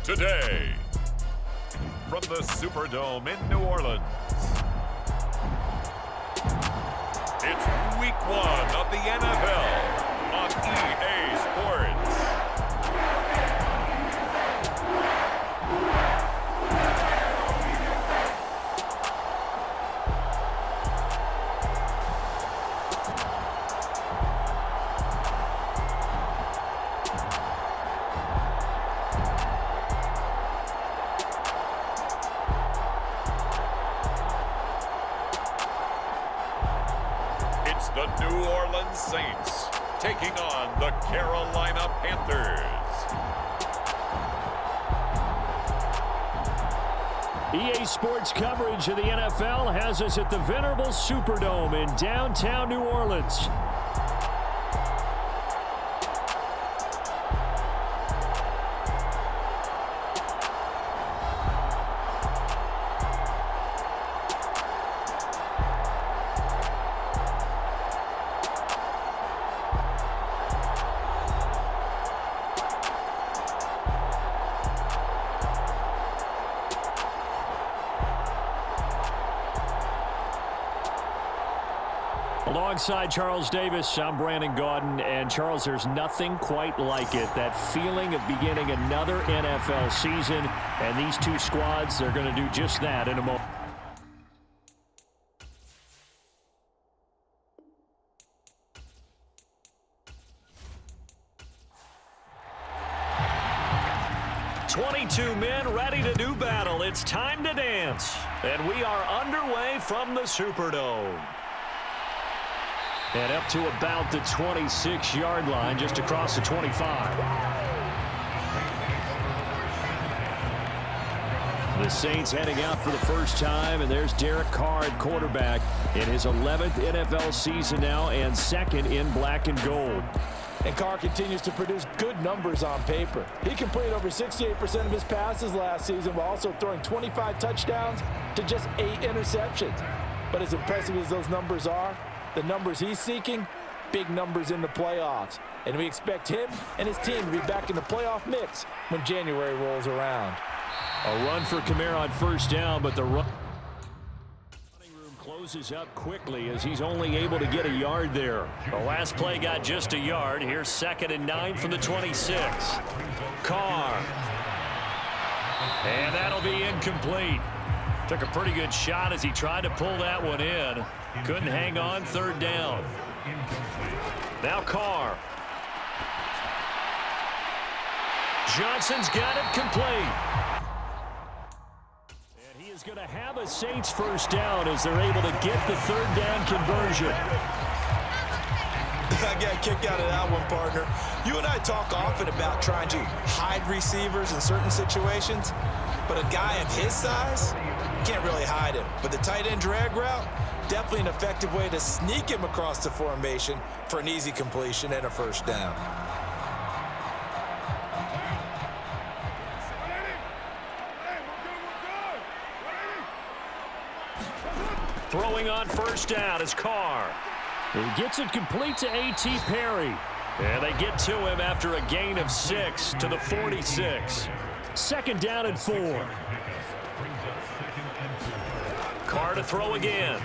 Today, from the Superdome in New Orleans, it's Week 1 of the NFL on EA Sports. The New Orleans Saints taking on the Carolina Panthers. EA Sports coverage of the NFL has us at the venerable Superdome in downtown New Orleans. Alongside Charles Davis, I'm Brandon Gaudin. And Charles, there's nothing quite like it. That feeling of beginning another NFL season. And these two squads are going to do just that in a moment. "22 men ready to do battle. It's time to dance." And we are underway from the Superdome. And up to about the 26-yard line, just across the 25. The Saints heading out for the first time, and there's Derek Carr at quarterback in his 11th NFL season now and second in black and gold. And Carr continues to produce good numbers on paper. He completed over 68% of his passes last season while also throwing 25 touchdowns to just 8 interceptions. But as impressive as those numbers are, the numbers he's seeking, big numbers in the playoffs. And we expect him and his team to be back in the playoff mix when January rolls around. A run for Kamara on first down, but the running room closes up quickly as he's only able to get a yard there. The last play got just a yard. Here's 2nd and 9 from the 26. Carr. And that'll be incomplete. Took a pretty good shot as he tried to pull that one in. Couldn't hang on, 3rd down. Now Carr. Johnson's got it complete. And he is going to have a Saints first down as they're able to get the 3rd down conversion. I got a kick out of that one, partner. You and I talk often about trying to hide receivers in certain situations, but a guy of his size, you can't really hide him. But the tight end drag route, definitely an effective way to sneak him across the formation for an easy completion and a first down. Throwing on first down is Carr. He gets it complete to A.T. Perry. And they get to him after a gain of 6 to the 46. 2nd down and 4. Carr to throw again.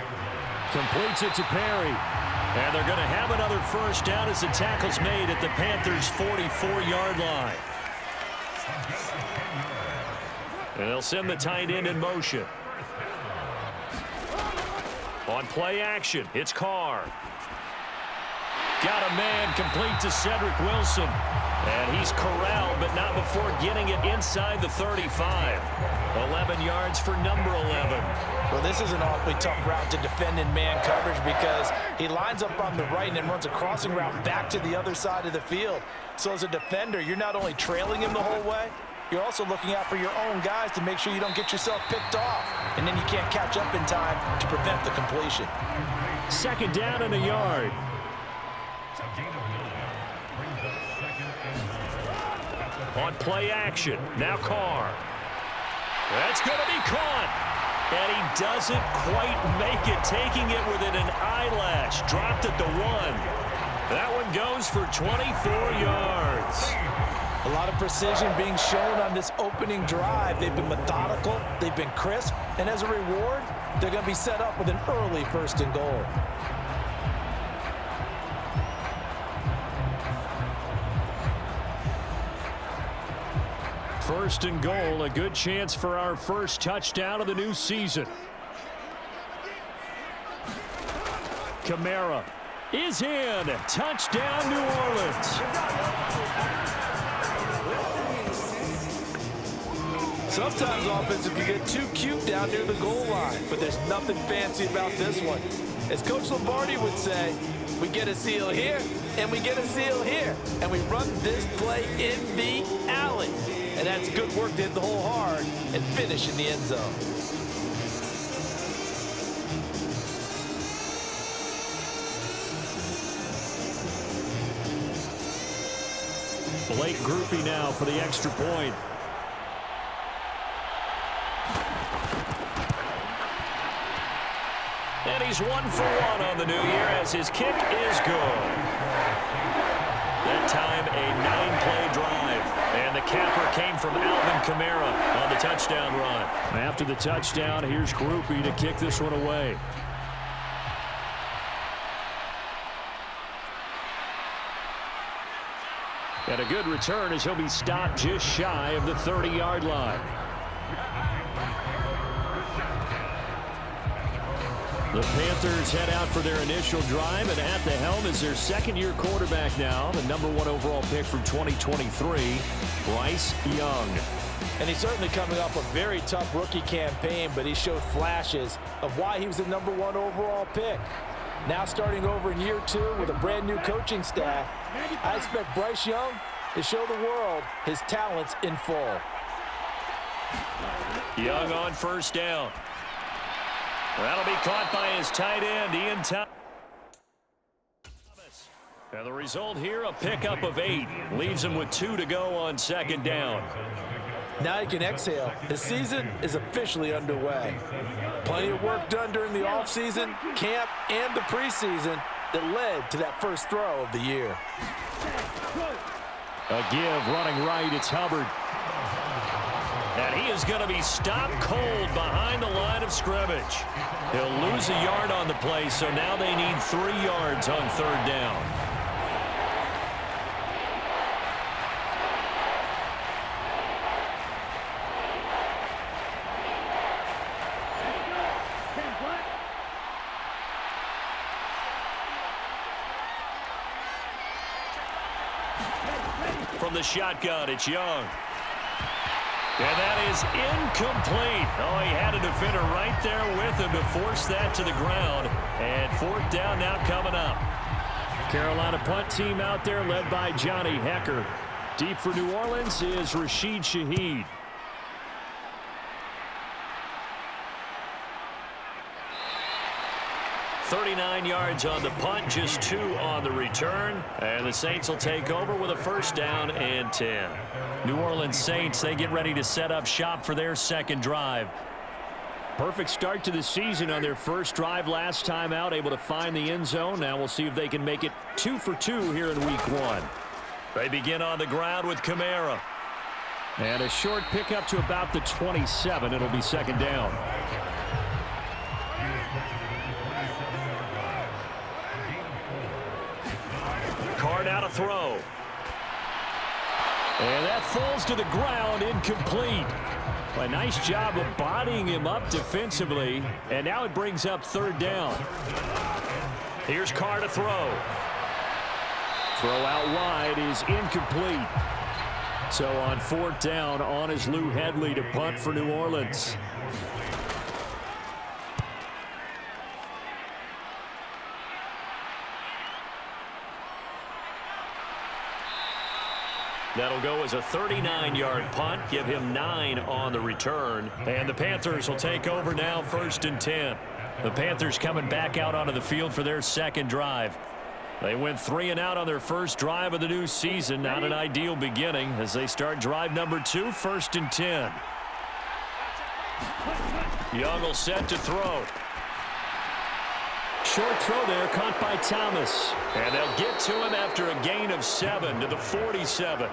Completes it to Perry. And they're going to have another first down as the tackle's made at the Panthers' 44-yard line. And they'll send the tight end in motion. On play action, it's Carr. Got a man complete to Cedric Wilson. And he's corralled, but not before getting it inside the 35. 11 yards for number 11. Well, this is an awfully tough route to defend in man coverage because he lines up on the right and then runs a crossing route back to the other side of the field. So as a defender, you're not only trailing him the whole way, you're also looking out for your own guys to make sure you don't get yourself picked off. And then you can't catch up in time to prevent the completion. 2nd down and a yard. On play action, now Carr. That's going to be caught. And he doesn't quite make it, taking it within an eyelash. Dropped at the 1. That one goes for 24 yards. A lot of precision being shown on this opening drive. They've been methodical, they've been crisp, and as a reward, they're going to be set up with an early 1st and goal. First and goal, a good chance for our first touchdown of the new season. Kamara is in. Touchdown, New Orleans. Sometimes offensive can get too cute down near the goal line, but there's nothing fancy about this one. As Coach Lombardi would say, we get a seal here, and we get a seal here, and we run this play in the alley. And that's good work to hit the hole hard and finish in the end zone. Blake Groupie now for the extra point. And he's 1 for 1 on the new year as his kick is good. That time a 9-play drive. And the capper came from Alvin Kamara on the touchdown run. After the touchdown, here's Groupie to kick this one away. And a good return as he'll be stopped just shy of the 30-yard line. The Panthers head out for their initial drive, and at the helm is their second-year quarterback now, the #1 overall pick from 2023, Bryce Young. And he's certainly coming off a very tough rookie campaign, but he showed flashes of why he was the #1 overall pick. Now starting over in year 2 with a brand new coaching staff, I expect Bryce Young to show the world his talents in full. Young on first down. That'll be caught by his tight end, Ian Thomas. And the result here, a pickup of 8. Leaves him with 2 to go on second down. Now he can exhale. The season is officially underway. Plenty of work done during the offseason, camp, and the preseason that led to that first throw of the year. A give running right, it's Hubbard. And he is going to be stopped cold behind the line of scrimmage. He'll lose a yard on the play, so now they need 3 yards on third down. From the shotgun, it's Young. And that is incomplete. Oh, he had a defender right there with him to force that to the ground. And fourth down now coming up. Carolina punt team out there led by Johnny Hecker. Deep for New Orleans is Rashid Shaheed. .39 yards on the punt, just 2 on the return. And the Saints will take over with a first down and 10. New Orleans Saints, they get ready to set up shop for their second drive. Perfect start to the season on their first drive last time out, able to find the end zone. Now we'll see if they can make it 2 for 2 here in week 1. They begin on the ground with Kamara. And a short pickup to about the 27. It'll be second down. Card out a throw. And that falls to the ground, incomplete. A nice job of bodying him up defensively. And now it brings up third down. Here's Carr to throw. Throw out wide is incomplete. So on fourth down, on is Lou Hedley to punt for New Orleans. That'll go as a 39-yard punt, give him 9 on the return. And the Panthers will take over now, first and 10. The Panthers coming back out onto the field for their second drive. They went 3 and out on their first drive of the new season. Not an ideal beginning as they start drive number 2, first and 10. Young will set to throw. short throw there, caught by Thomas. And they'll get to him after a gain of 7 to the 47.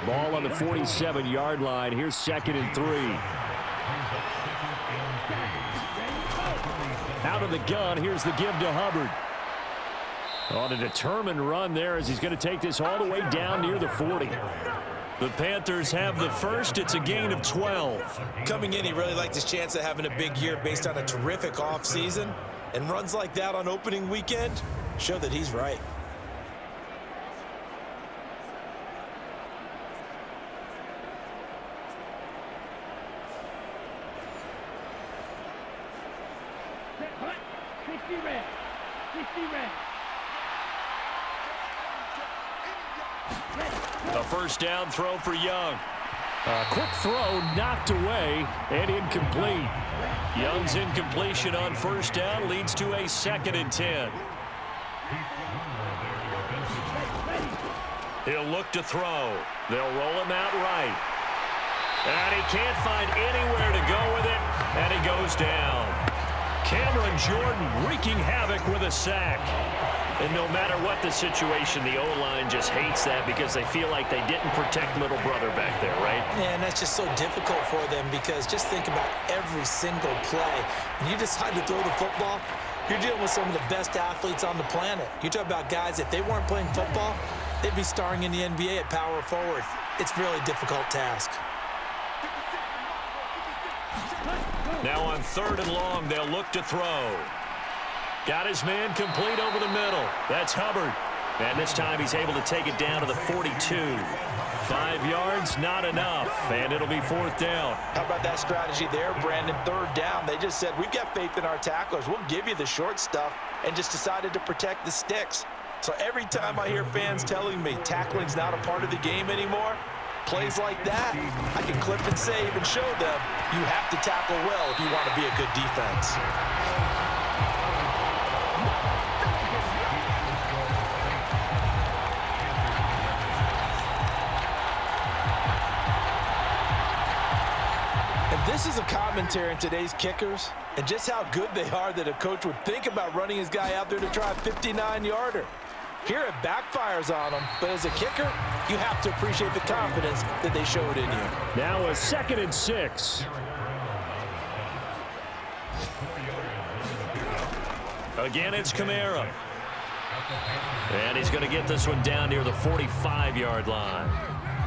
Ball on the 47-yard line. Here's 2nd and 3. Out of the gun, here's the give to Hubbard. On a determined run there as he's going to take this all the way down near the 40. The Panthers have the first. It's a gain of 12. Coming in, he really liked his chance of having a big year based on a terrific offseason. And runs like that on opening weekend show that he's right. A first down throw for Young. A quick throw knocked away and incomplete. Young's incompletion on first down leads to a 2nd and 10. He'll look to throw. They'll roll him out right. And he can't find anywhere to go with it, and he goes down. Cameron Jordan wreaking havoc with a sack. And no matter what the situation, the O-line just hates that because they feel like they didn't protect little brother back there, right? Yeah, and that's just so difficult for them because just think about every single play. When you decide to throw the football, you're dealing with some of the best athletes on the planet. You talk about guys, if they weren't playing football, they'd be starring in the NBA at power forward. It's a really difficult task. Now on 3rd and long, they'll look to throw. Got his man complete over the middle. That's Hubbard. And this time he's able to take it down to the 42. 5 yards, not enough. And it'll be 4th down. How about that strategy there, Brandon? 3rd down. They just said, we've got faith in our tacklers. We'll give you the short stuff, and just decided to protect the sticks. So every time I hear fans telling me tackling's not a part of the game anymore, plays like that, I can clip and save and show them you have to tackle well if you want to be a good defense. This is a commentary on today's kickers and just how good they are that a coach would think about running his guy out there to try a 59-yarder. Here it backfires on them, but as a kicker, you have to appreciate the confidence that they showed in you. Now a 2nd and 6. Again, it's Kamara. And he's going to get this one down near the 45-yard line.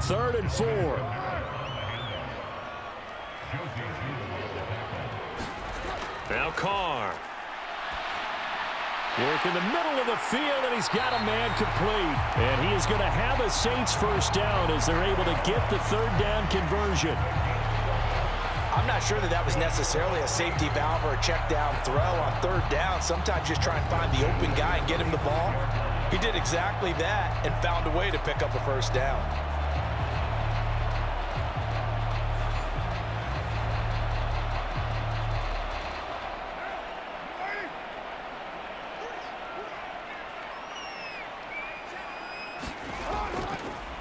3rd and 4. Now Carr. Work in the middle of the field, and he's got a man complete. And he is going to have a Saints first down as they're able to get the 3rd down conversion. I'm not sure that was necessarily a safety valve or a check down throw on 3rd down. Sometimes just try and find the open guy and get him the ball. He did exactly that and found a way to pick up a first down.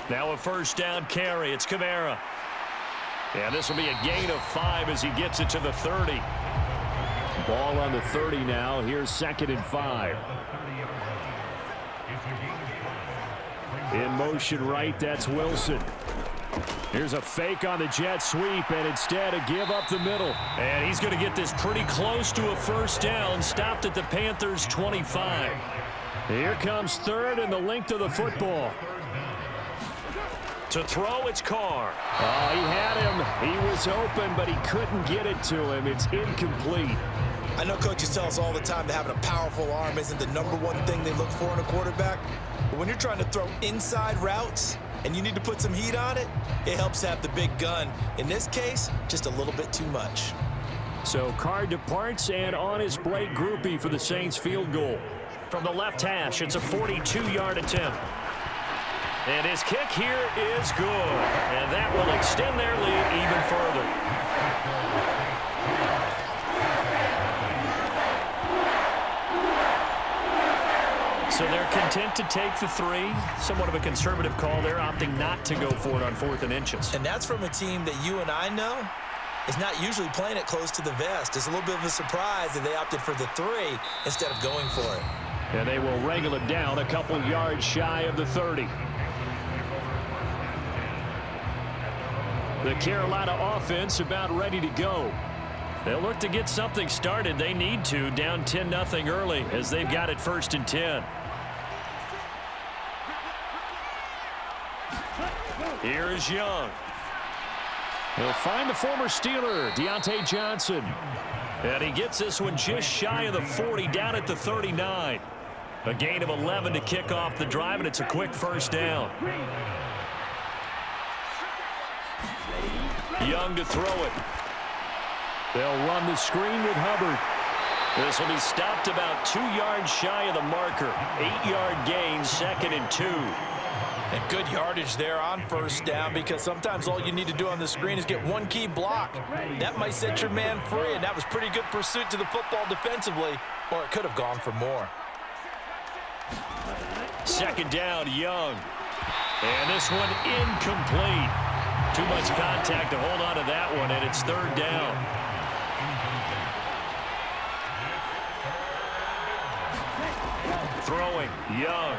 Now a first down carry. It's Kamara. And this will be a gain of 5 as he gets it to the 30. Ball on the 30 now. Here's 2nd and 5. In motion right, that's Wilson. Here's a fake on the jet sweep, and instead a give up the middle. And he's going to get this pretty close to a first down, stopped at the Panthers' 25. Here comes 3rd and the length of the football. To throw, it's Carr. Oh, he had him. He was open, but he couldn't get it to him. It's incomplete. I know coaches tell us all the time that having a powerful arm isn't the #1 thing they look for in a quarterback. But when you're trying to throw inside routes and you need to put some heat on it, it helps to have the big gun. In this case, just a little bit too much. So Carr departs, and on his Blake Groupie for the Saints field goal. From the left hash, it's a 42-yard attempt. And his kick here is good. And that will extend their lead even further. So they're content to take the 3. Somewhat of a conservative call there, opting not to go for it on 4th and inches. And that's from a team that you and I know is not usually playing it close to the vest. It's a little bit of a surprise that they opted for the 3 instead of going for it. And they will wrangle it down a couple yards shy of the 30. The Carolina offense about ready to go. They'll look to get something started. They need to, down 10-0 early as they've got it 1st and 10. Here is Young. He'll find the former Steeler, Deontay Johnson. And he gets this one just shy of the 40, down at the 39. A gain of 11 to kick off the drive, and it's a quick 1st down. Young to throw it. They'll run the screen with Hubbard. This will be stopped about 2 yards shy of the marker. 8-yard gain, 2nd and 2. And good yardage there on 1st down, because sometimes all you need to do on the screen is get one key block. That might set your man free, and that was pretty good pursuit to the football defensively, or it could have gone for more. 2nd down, Young. And this one incomplete. Too much contact to hold on to that one, and it's 3rd down. Throwing, Young.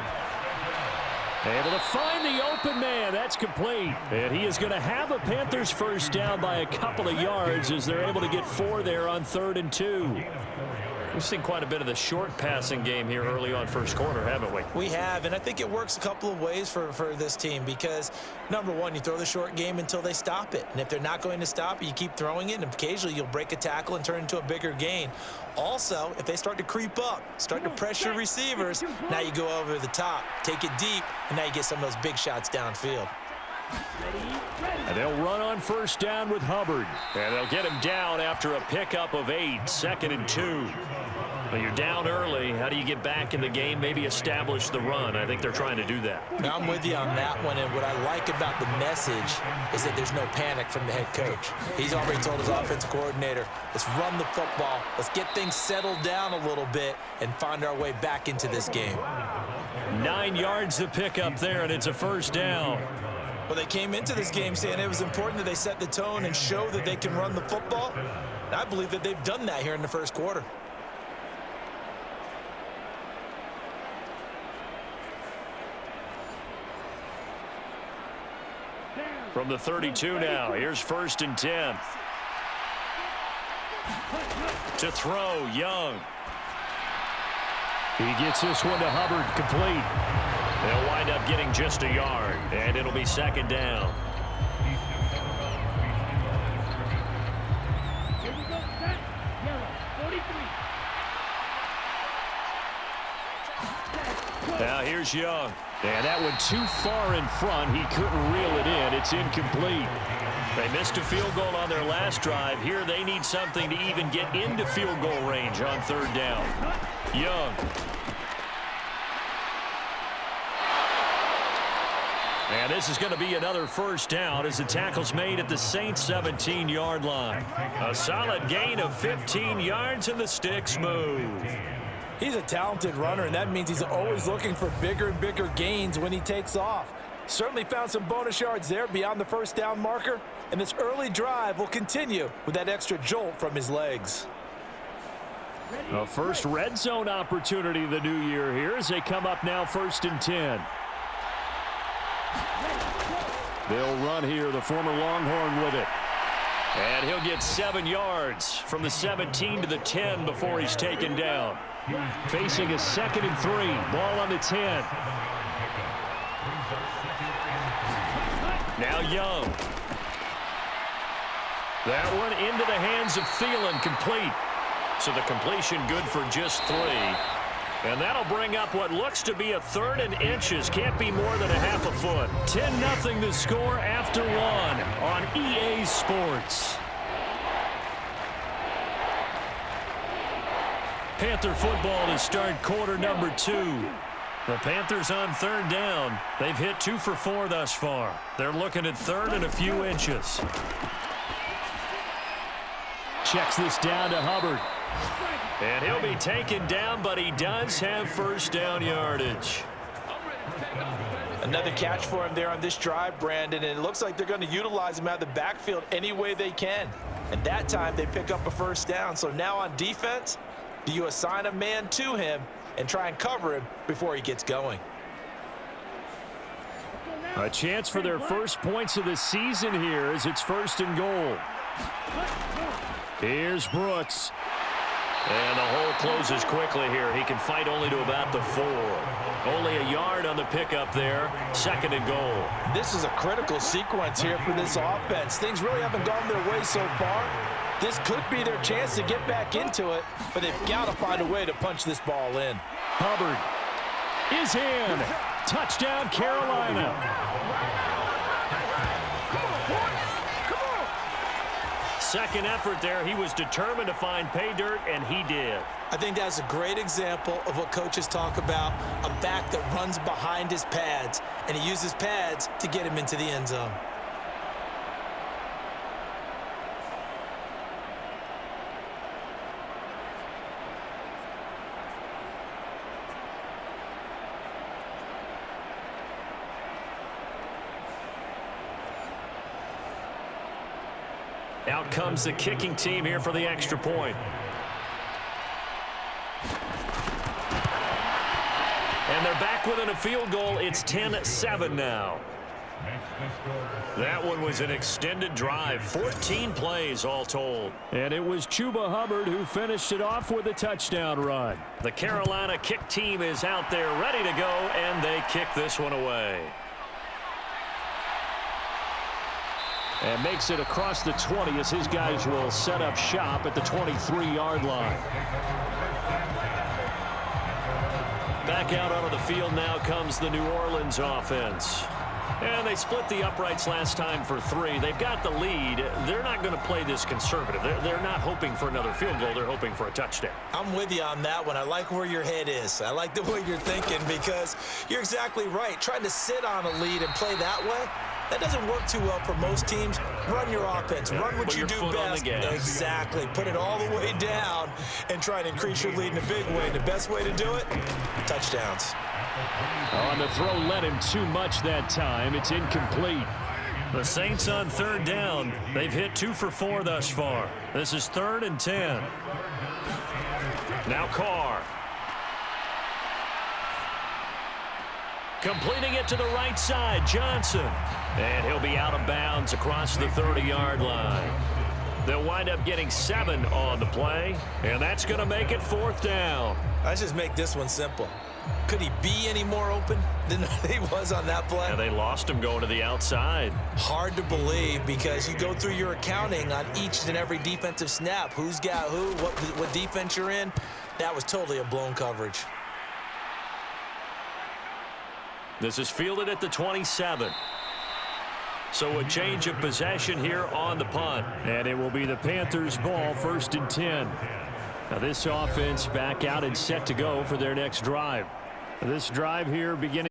Able to find the open man. That's complete. And he is going to have a Panthers 1st down by a couple of yards as they're able to get 4 there on 3rd and 2. We've seen quite a bit of the short passing game here early on 1st quarter, haven't we? We have, and I think it works a couple of ways for this team because, number one, you throw the short game until they stop it. And if they're not going to stop it, you keep throwing it, and occasionally you'll break a tackle and turn it into a bigger gain. Also, if they start to creep up, start to pressure receivers, now you go over the top, take it deep, and now you get some of those big shots downfield. And they'll run on 1st down with Hubbard. And they'll get him down after a pickup of 8, 2nd and 2. Well, you're down early. How do you get back in the game? Maybe establish the run. I think they're trying to do that. Now, I'm with you on that one, and what I like about the message is that there's no panic from the head coach. He's already told his offensive coordinator, let's run the football, let's get things settled down a little bit and find our way back into this game. 9 yards to pick up there, and it's a 1st down. Well, they came into this game saying it was important that they set the tone and show that they can run the football. And I believe that they've done that here in the 1st quarter. From the 32 now, here's 1st and 10. To throw, Young. He gets this one to Hubbard, complete. They'll wind up getting just a yard, and it'll be 2nd down. Now here's Young. And that one too far in front. He couldn't reel it in. It's incomplete. They missed a field goal on their last drive. Here they need something to even get into field goal range on 3rd down. Young. And this is going to be another 1st down as the tackle's made at the Saints' 17-yard line. A solid gain of 15 yards and the sticks move. He's a talented runner, and that means he's always looking for bigger and bigger gains when he takes off. Certainly found some bonus yards there beyond the 1st down marker, and this early drive will continue with that extra jolt from his legs. A first red zone opportunity the new year here as they come up now 1st and 10. They'll run here, the former Longhorn with it. And he'll get 7 yards from the 17 to the 10 before he's taken down. Facing a 2nd and 3. Ball on the 10. Now Young. That one into the hands of Thielen, complete. So the completion good for just 3. And that'll bring up what looks to be a 3rd and inches. Can't be more than a half a foot. 10-0 the score after 1 on EA Sports. Panther football to start quarter number 2. The Panthers on 3rd down. They've hit 2 for 4 thus far. They're looking at 3rd and a few inches. Checks this down to Hubbard. And he'll be taken down, but he does have 1st down yardage. Another catch for him there on this drive, Brandon, and it looks like they're going to utilize him out of the backfield any way they can. And that time they pick up a first down. So now on defense, do you assign a man to him and try and cover him before he gets going? A chance for their first points of the season here as it's 1st and goal. Here's Brooks. And the hole closes quickly here. He can fight only to about the 4. Only a yard on the pickup there. 2nd and goal. This is a critical sequence here for this offense. Things really haven't gone their way so far. This could be their chance to get back into it, but they've got to find a way to punch this ball in. Hubbard is in. Touchdown, Carolina. Second effort there. He was determined to find pay dirt, and he did. I think that's a great example of what coaches talk about, a back that runs behind his pads, and he uses pads to get him into the end zone. Out comes the kicking team here for the extra point. And they're back within a field goal. It's 10-7 now. That one was an extended drive. 14 plays all told. And it was Chuba Hubbard who finished it off with a touchdown run. The Carolina kick team is out there ready to go, and they kick this one away. And makes it across the 20 as his guys will set up shop at the 23-yard line. Back out onto the field now comes the New Orleans offense. And they split the uprights last time for 3. They've got the lead. They're not going to play this conservative. They're not hoping for another field goal. They're hoping for a touchdown. I'm with you on that one. I like where your head is. I like the way you're thinking because you're exactly right. Trying to sit on a lead and play that way, that doesn't work too well for most teams. Run your offense. Run what you do best. Exactly. Put it all the way down and try to increase your lead in a big way. And the best way to do it, touchdowns. On the throw led him too much that time. It's incomplete. The Saints on 3rd down. They've hit 2 for 4 thus far. This is 3rd and 10. Now Carr. Completing it to the right side, Johnson. And he'll be out of bounds across the 30-yard line. They'll wind up getting 7 on the play, and that's going to make it 4th down. Let's just make this one simple. Could he be any more open than he was on that play? And they lost him going to the outside. Hard to believe because you go through your accounting on each and every defensive snap. Who's got who, what defense you're in. That was totally a blown coverage. This is fielded at the 27. So a change of possession here on the punt. And it will be the Panthers' ball, 1st and 10. Now this offense back out and set to go for their next drive. This drive here beginning.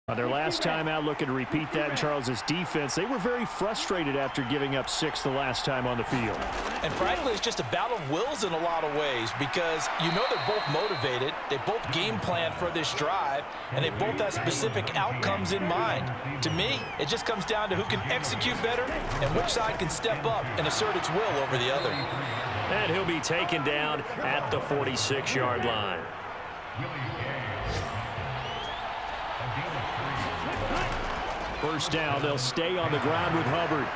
On their last time out, looking to repeat that in Charles's defense. They were very frustrated after giving up 6 the last time on the field. And frankly, it's just a battle of wills in a lot of ways because you know they're both motivated. They both game plan for this drive, and they both have specific outcomes in mind. To me, it just comes down to who can execute better and which side can step up and assert its will over the other. And he'll be taken down at the 46-yard line. First down, they'll stay on the ground with Hubbard.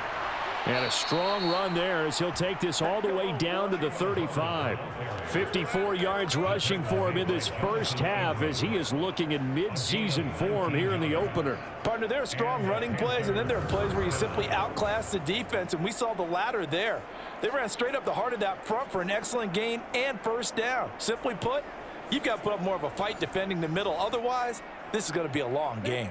And a strong run there as he'll take this all the way down to the 35. 54 yards rushing for him in this first half as he is looking in mid-season form here in the opener. Partner, there are strong running plays, and then there are plays where you simply outclass the defense, and we saw the latter there. They ran straight up the heart of that front for an excellent gain and first down. Simply put, you've got to put up more of a fight defending the middle. Otherwise, this is going to be a long game.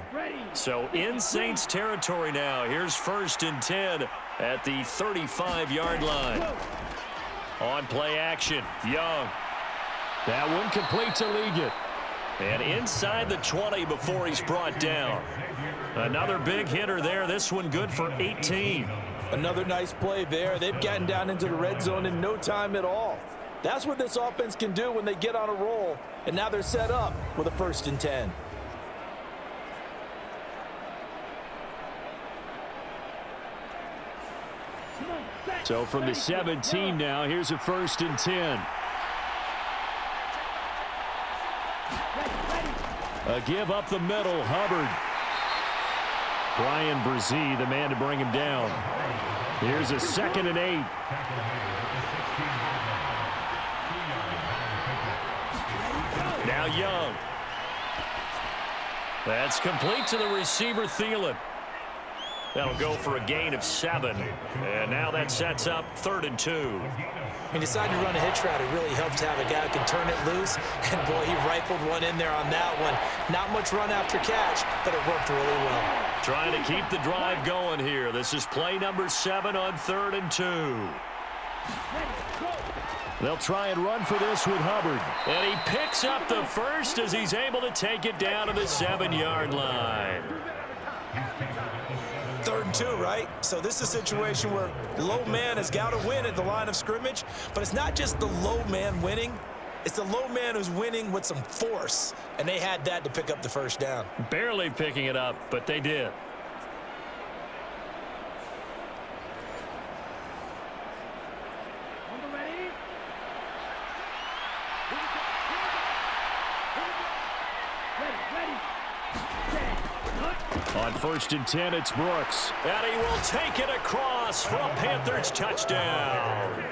So in Saints territory now. Here's 1st and 10 at the 35-yard line. On play action, Young. That one complete to Liggett. And inside the 20 before he's brought down. Another big hitter there. This one good for 18. Another nice play there. They've gotten down into the red zone in no time at all. That's what this offense can do when they get on a roll. And now they're set up with a 1st and 10. So from the 17 now, here's a 1st and 10. A give up the middle, Hubbard. Brian Brzee, the man to bring him down. Here's a 2nd and 8. Now Young. That's complete to the receiver, Thielen. That'll go for a gain of 7. And now that sets up 3rd and 2. He decided to run a hitch route. It really helps to have a guy who can turn it loose. And, boy, he rifled one in there on that one. Not much run after catch, but it worked really well. Trying to keep the drive going here. This is play number 7 on 3rd and 2. They'll try and run for this with Hubbard. And he picks up the first as he's able to take it down to the 7-yard line. 3rd and 2, right? So this is a situation where low man has got to win at the line of scrimmage, but it's not just the low man winning. It's the low man who's winning with some force, and they had that to pick up the 1st down. Barely picking it up, but they did. On 1st and 10, it's Brooks. And he will take it across for a Panthers touchdown.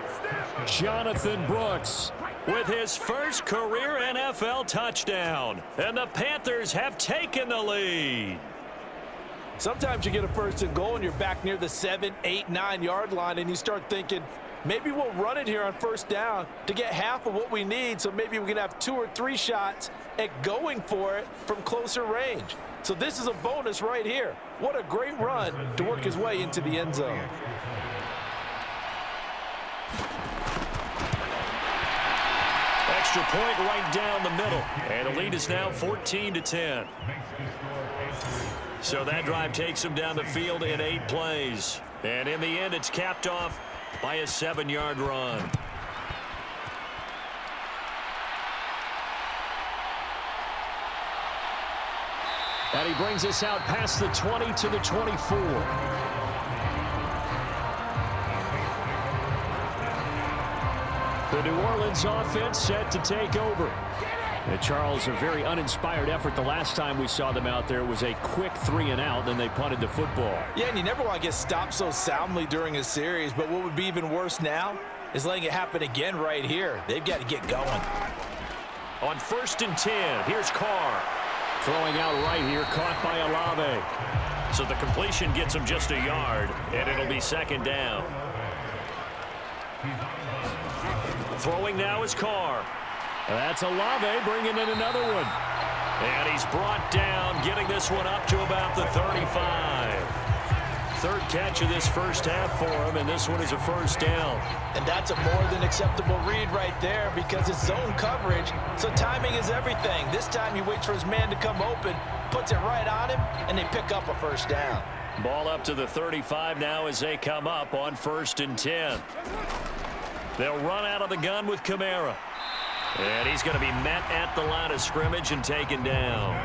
Jonathan Brooks with his first career NFL touchdown. And the Panthers have taken the lead. Sometimes you get a 1st and goal and you're back near the 7, 8, 9-yard line and you start thinking, maybe we'll run it here on 1st down to get half of what we need, so maybe we can have 2 or 3 shots at going for it from closer range. So this is a bonus right here. What a great run to work his way into the end zone. Extra point right down the middle. And the lead is now 14-10. So that drive takes him down the field in 8 plays. And in the end, it's capped off by a 7-yard run. And he brings us out past the 20 to the 24. The New Orleans offense set to take over. And Charles, a very uninspired effort. The last time we saw them out there was a quick 3-and-out, then they punted the football. Yeah, and you never want to get stopped so soundly during a series, but what would be even worse now is letting it happen again right here. They've got to get going. On 1st and 10, here's Carr. Throwing out right here, caught by Olave. So the completion gets him just a yard, and it'll be 2nd down. Throwing now is Carr. That's Olave bringing in another one. And he's brought down, getting this one up to about the 35. 3rd catch of this 1st half for him, and this one is a 1st down. And that's a more than acceptable read right there because it's zone coverage, so timing is everything. This time he waits for his man to come open, puts it right on him, and they pick up a 1st down. Ball up to the 35 now as they come up on 1st and 10. They'll run out of the gun with Kamara. And he's going to be met at the line of scrimmage and taken down.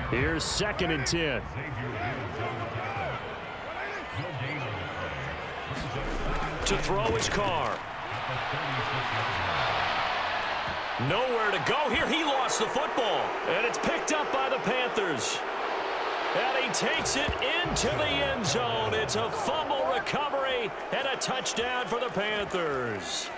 Here's 2nd and 10. To throw his Carr. Nowhere to go here. He lost the football. And it's picked up by the Panthers. And he takes it into the end zone. It's a fumble recovery and a touchdown for the Panthers.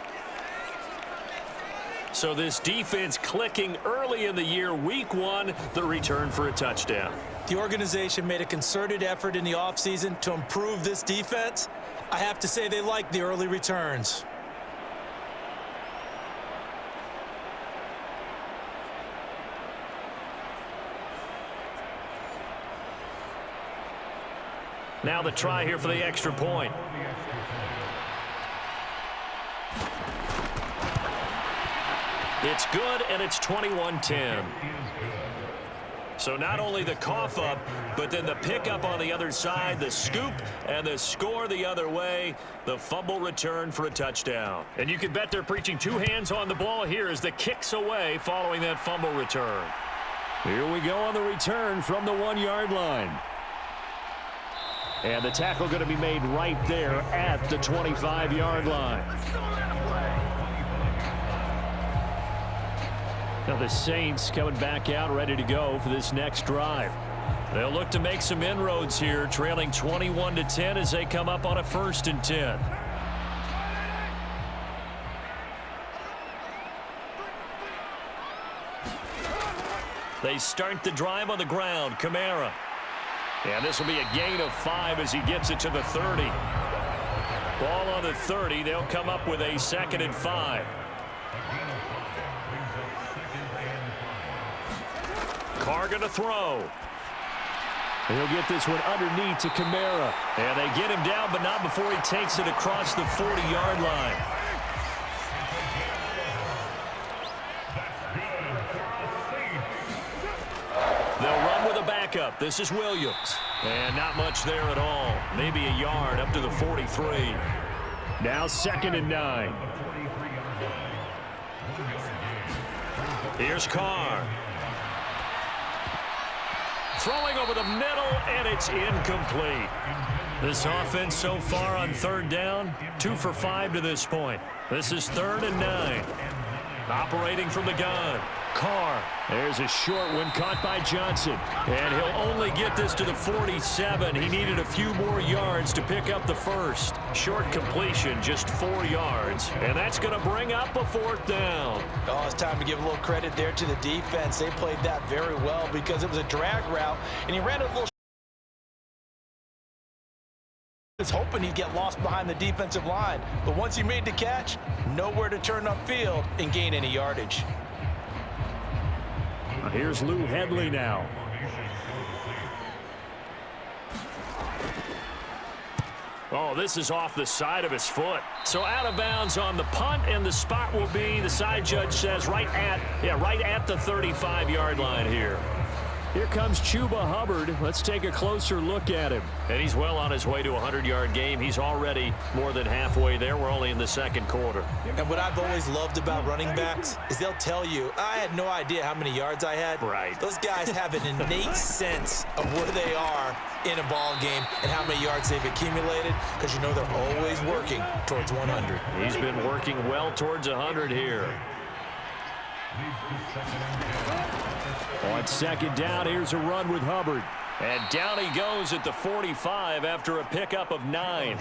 So this defense clicking early in the year. Week 1, the return for a touchdown. The organization made a concerted effort in the offseason to improve this defense. I have to say they like the early returns. Now the try here for the extra point. It's good, and it's 21-10. So not only the cough up, but then the pickup on the other side, the scoop, and the score the other way. The fumble return for a touchdown. And you can bet they're preaching 2 hands on the ball here as the kicks away following that fumble return. Here we go on the return from the 1-yard line. And the tackle going to be made right there at the 25-yard line. Now the Saints coming back out ready to go for this next drive. They'll look to make some inroads here, trailing 21-10 as they come up on a 1st and 10. They start the drive on the ground. Kamara. And this will be a gain of 5 as he gets it to the 30. Ball on the 30. They'll come up with a 2nd and 5. Carr going to throw. He'll get this one underneath to Kamara. And they get him down, but not before he takes it across the 40-yard line. They'll run with a backup. This is Williams. And not much there at all. Maybe a yard up to the 43. Now 2nd and 9. Here's Carr. Throwing over the middle, and it's incomplete. This offense so far on 3rd down, 2 for 5 to this point. This is 3rd and 9. Operating from the gun. Carr. There's a short one caught by Johnson. And he'll only get this to the 47. He needed a few more yards to pick up the 1st. Short completion, just 4 yards. And that's going to bring up a 4th down. Oh, it's time to give a little credit there to the defense. They played that very well because it was a drag route, and he ran a little hoping he'd get lost behind the defensive line. But once he made the catch, nowhere to turn upfield and gain any yardage. Here's Lou Hedley now. Oh, this is off the side of his foot. So out of bounds on the punt, and the spot will be, the side judge says, right at the 35-yard line here. Here comes Chuba Hubbard. Let's take a closer look at him. And he's well on his way to a 100-yard game. He's already more than halfway there. We're only in the 2nd quarter. And what I've always loved about running backs is they'll tell you, I had no idea how many yards I had. Right. Those guys have an innate sense of where they are in a ball game and how many yards they've accumulated, because you know they're always working towards 100. He's been working well towards 100 here. On 2nd down, here's a run with Hubbard. And down he goes at the 45 after a pickup of 9.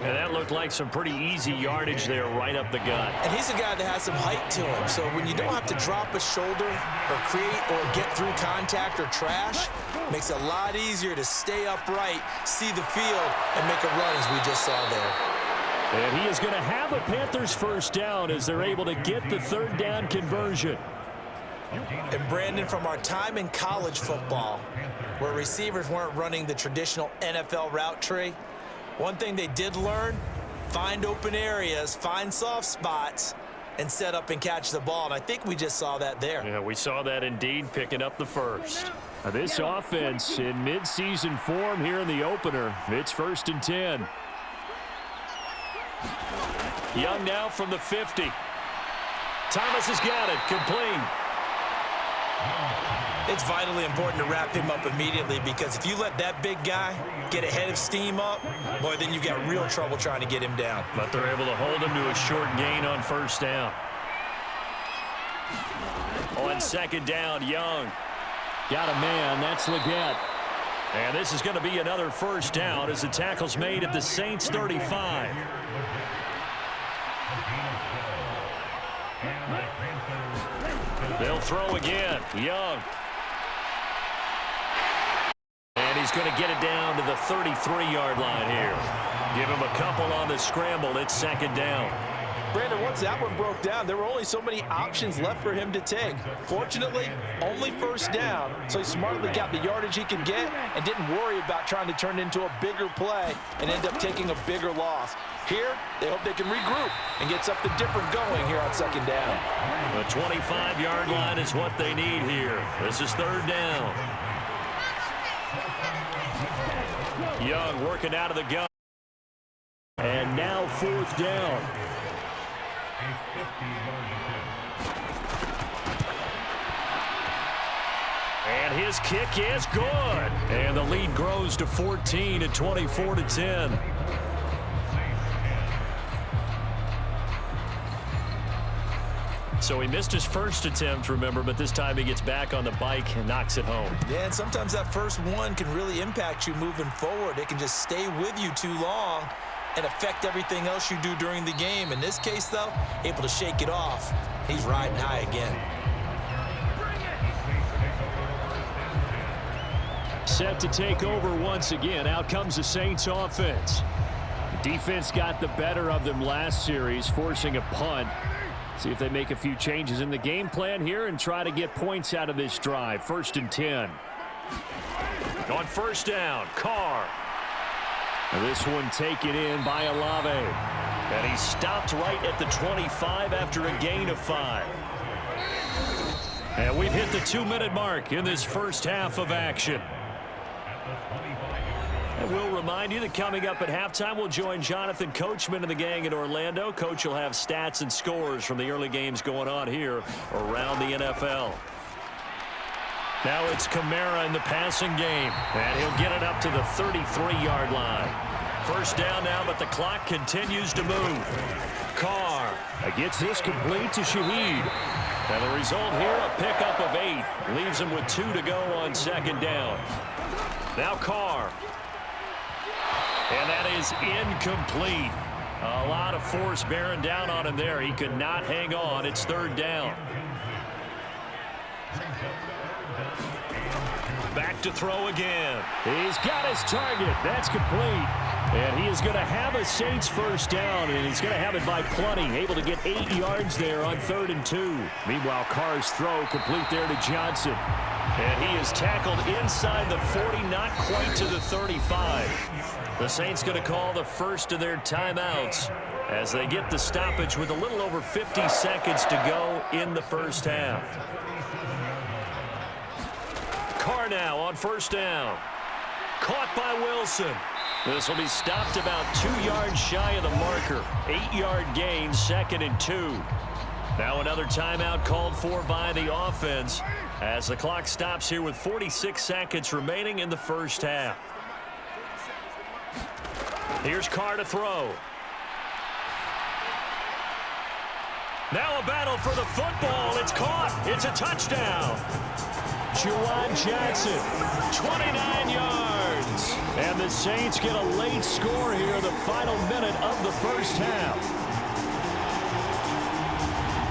And that looked like some pretty easy yardage there right up the gut. And he's a guy that has some height to him. So when you don't have to drop a shoulder or create or get through contact or trash, makes it a lot easier to stay upright, see the field, and make a run as we just saw there. And he is going to have a Panthers 1st down as they're able to get the 3rd down conversion. And Brandon, from our time in college football, where receivers weren't running the traditional NFL route tree, one thing they did learn, find open areas, find soft spots, and set up and catch the ball. And I think we just saw that there. Yeah, we saw that indeed, picking up the 1st. Now this offense in midseason form here in the opener. It's 1st and 10. Young now from the 50. Thomas has got it, complete. It's vitally important to wrap him up immediately, because if you let that big guy get ahead of steam up, boy, then you've got real trouble trying to get him down. But they're able to hold him to a short gain on 1st down. On 2nd down, Young. Got a man, that's Leggett. And this is going to be another 1st down as the tackle's made at the Saints 35. They'll throw again. Young. And he's going to get it down to the 33-yard line here. Give him a couple on the scramble. It's 2nd down. Brandon, once that one broke down, there were only so many options left for him to take. Fortunately, only 1st down, so he smartly got the yardage he could get and didn't worry about trying to turn it into a bigger play and end up taking a bigger loss. Here, they hope they can regroup and get something different going here on 2nd down. The 25-yard line is what they need here. This is 3rd down. Young working out of the gun. And now 4th down. And his kick is good. And the lead grows to 14 at 24-10. So he missed his first attempt, remember, but this time he gets back on the bike and knocks it home. Yeah, and sometimes that first one can really impact you moving forward. It can just stay with you too long and affect everything else you do during the game. In this case, though, able to shake it off. He's riding high again. Set to take over once again. Out comes the Saints offense. The defense got the better of them last series, forcing a punt. See if they make a few changes in the game plan here and try to get points out of this drive. 1st and 10. On first down, Carr. This one taken in by Olave. And he stopped right at the 25 after a gain of 5. And we've hit the 2-minute mark in this first half of action. And we'll remind you that coming up at halftime, we'll join Jonathan Coachman and the gang in Orlando. Coach will have stats and scores from the early games going on here around the NFL. Now it's Kamara in the passing game, and he'll get it up to the 33-yard line. First down now, but the clock continues to move. Carr gets this complete to Shaheed. And the result here, a pickup of 8. Leaves him with 2 to go on second down. Now Carr. And that is incomplete. A lot of force bearing down on him there. He could not hang on. It's 3rd down. Back to throw again. He's got his target. That's complete. And he is going to have a Saints first down, and he's going to have it by plenty. Able to get 8 yards there on 3rd and 2. Meanwhile, Carr's throw complete there to Johnson. And he is tackled inside the 40, not quite to the 35. The Saints going to call the first of their timeouts as they get the stoppage with a little over 50 seconds to go in the first half. Carr now on first down. Caught by Wilson. This will be stopped about 2 yards shy of the marker. 8-yard gain, 2nd and 2. Now another timeout called for by the offense as the clock stops here with 46 seconds remaining in the first half. Here's Carr to throw. Now a battle for the football. It's caught. It's a touchdown. Juwan Johnson, 29 yards. And the Saints get a late score here in the final minute of the first half.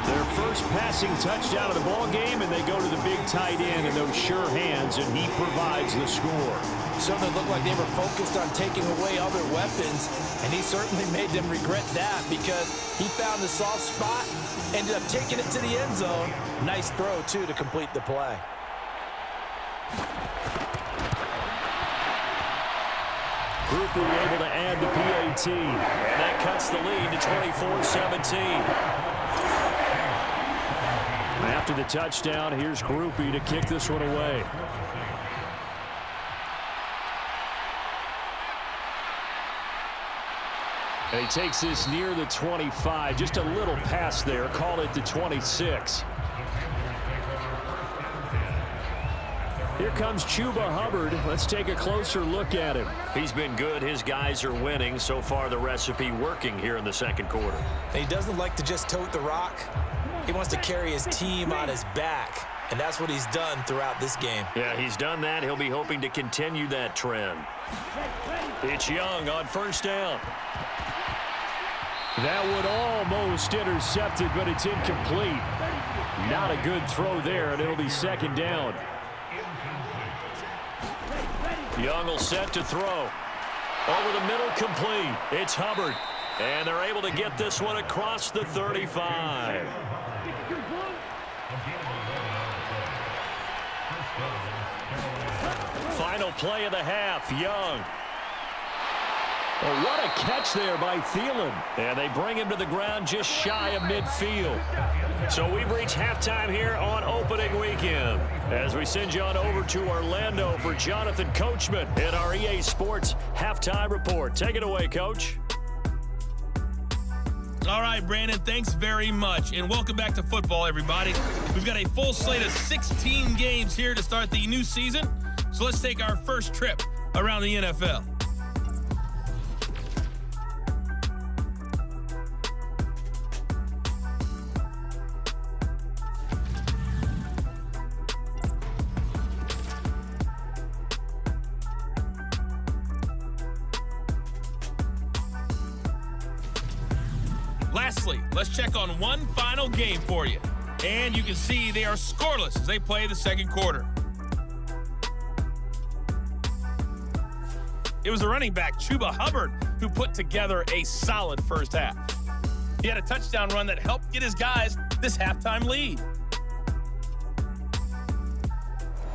Their first passing touchdown of the ball game, and they go to the big tight end in those sure hands, and he provides the score. Certainly looked like they were focused on taking away other weapons, and he certainly made them regret that because he found the soft spot, ended up taking it to the end zone. Nice throw, too, to complete the play. Group will be able to add the PAT, and that cuts the lead to 24-17. After the touchdown, here's Groupie to kick this one away. And he takes this near the 25. Just a little pass there. Call it the 26. Here comes Chuba Hubbard. Let's take a closer look at him. He's been good. His guys are winning. So far, the recipe working here in the second quarter. And he doesn't like to just tote the rock. He wants to carry his team on his back, and that's what he's done throughout this game. Yeah, he's done that. He'll be hoping to continue that trend. It's Young on first down. That would almost intercepted, but it's incomplete. Not a good throw there, and it'll be second down. Young will set to throw. Over the middle, complete. It's Hubbard. And they're able to get this one across the 35. Final play of the half, Young. Oh, what a catch there by Thielen. And they bring him to the ground just shy of midfield. So we've reached halftime here on opening weekend. As we send you on over to Orlando for Jonathan Coachman in our EA Sports Halftime Report. Take it away, Coach. All right, Brandon, thanks very much. And welcome back to football, everybody. We've got a full slate of 16 games here to start the new season. So let's take our first trip around the NFL. Lastly, let's check on one final game for you. And you can see they are scoreless as they play the second quarter. It was the running back, Chuba Hubbard, who put together a solid first half. He had a touchdown run that helped get his guys this halftime lead.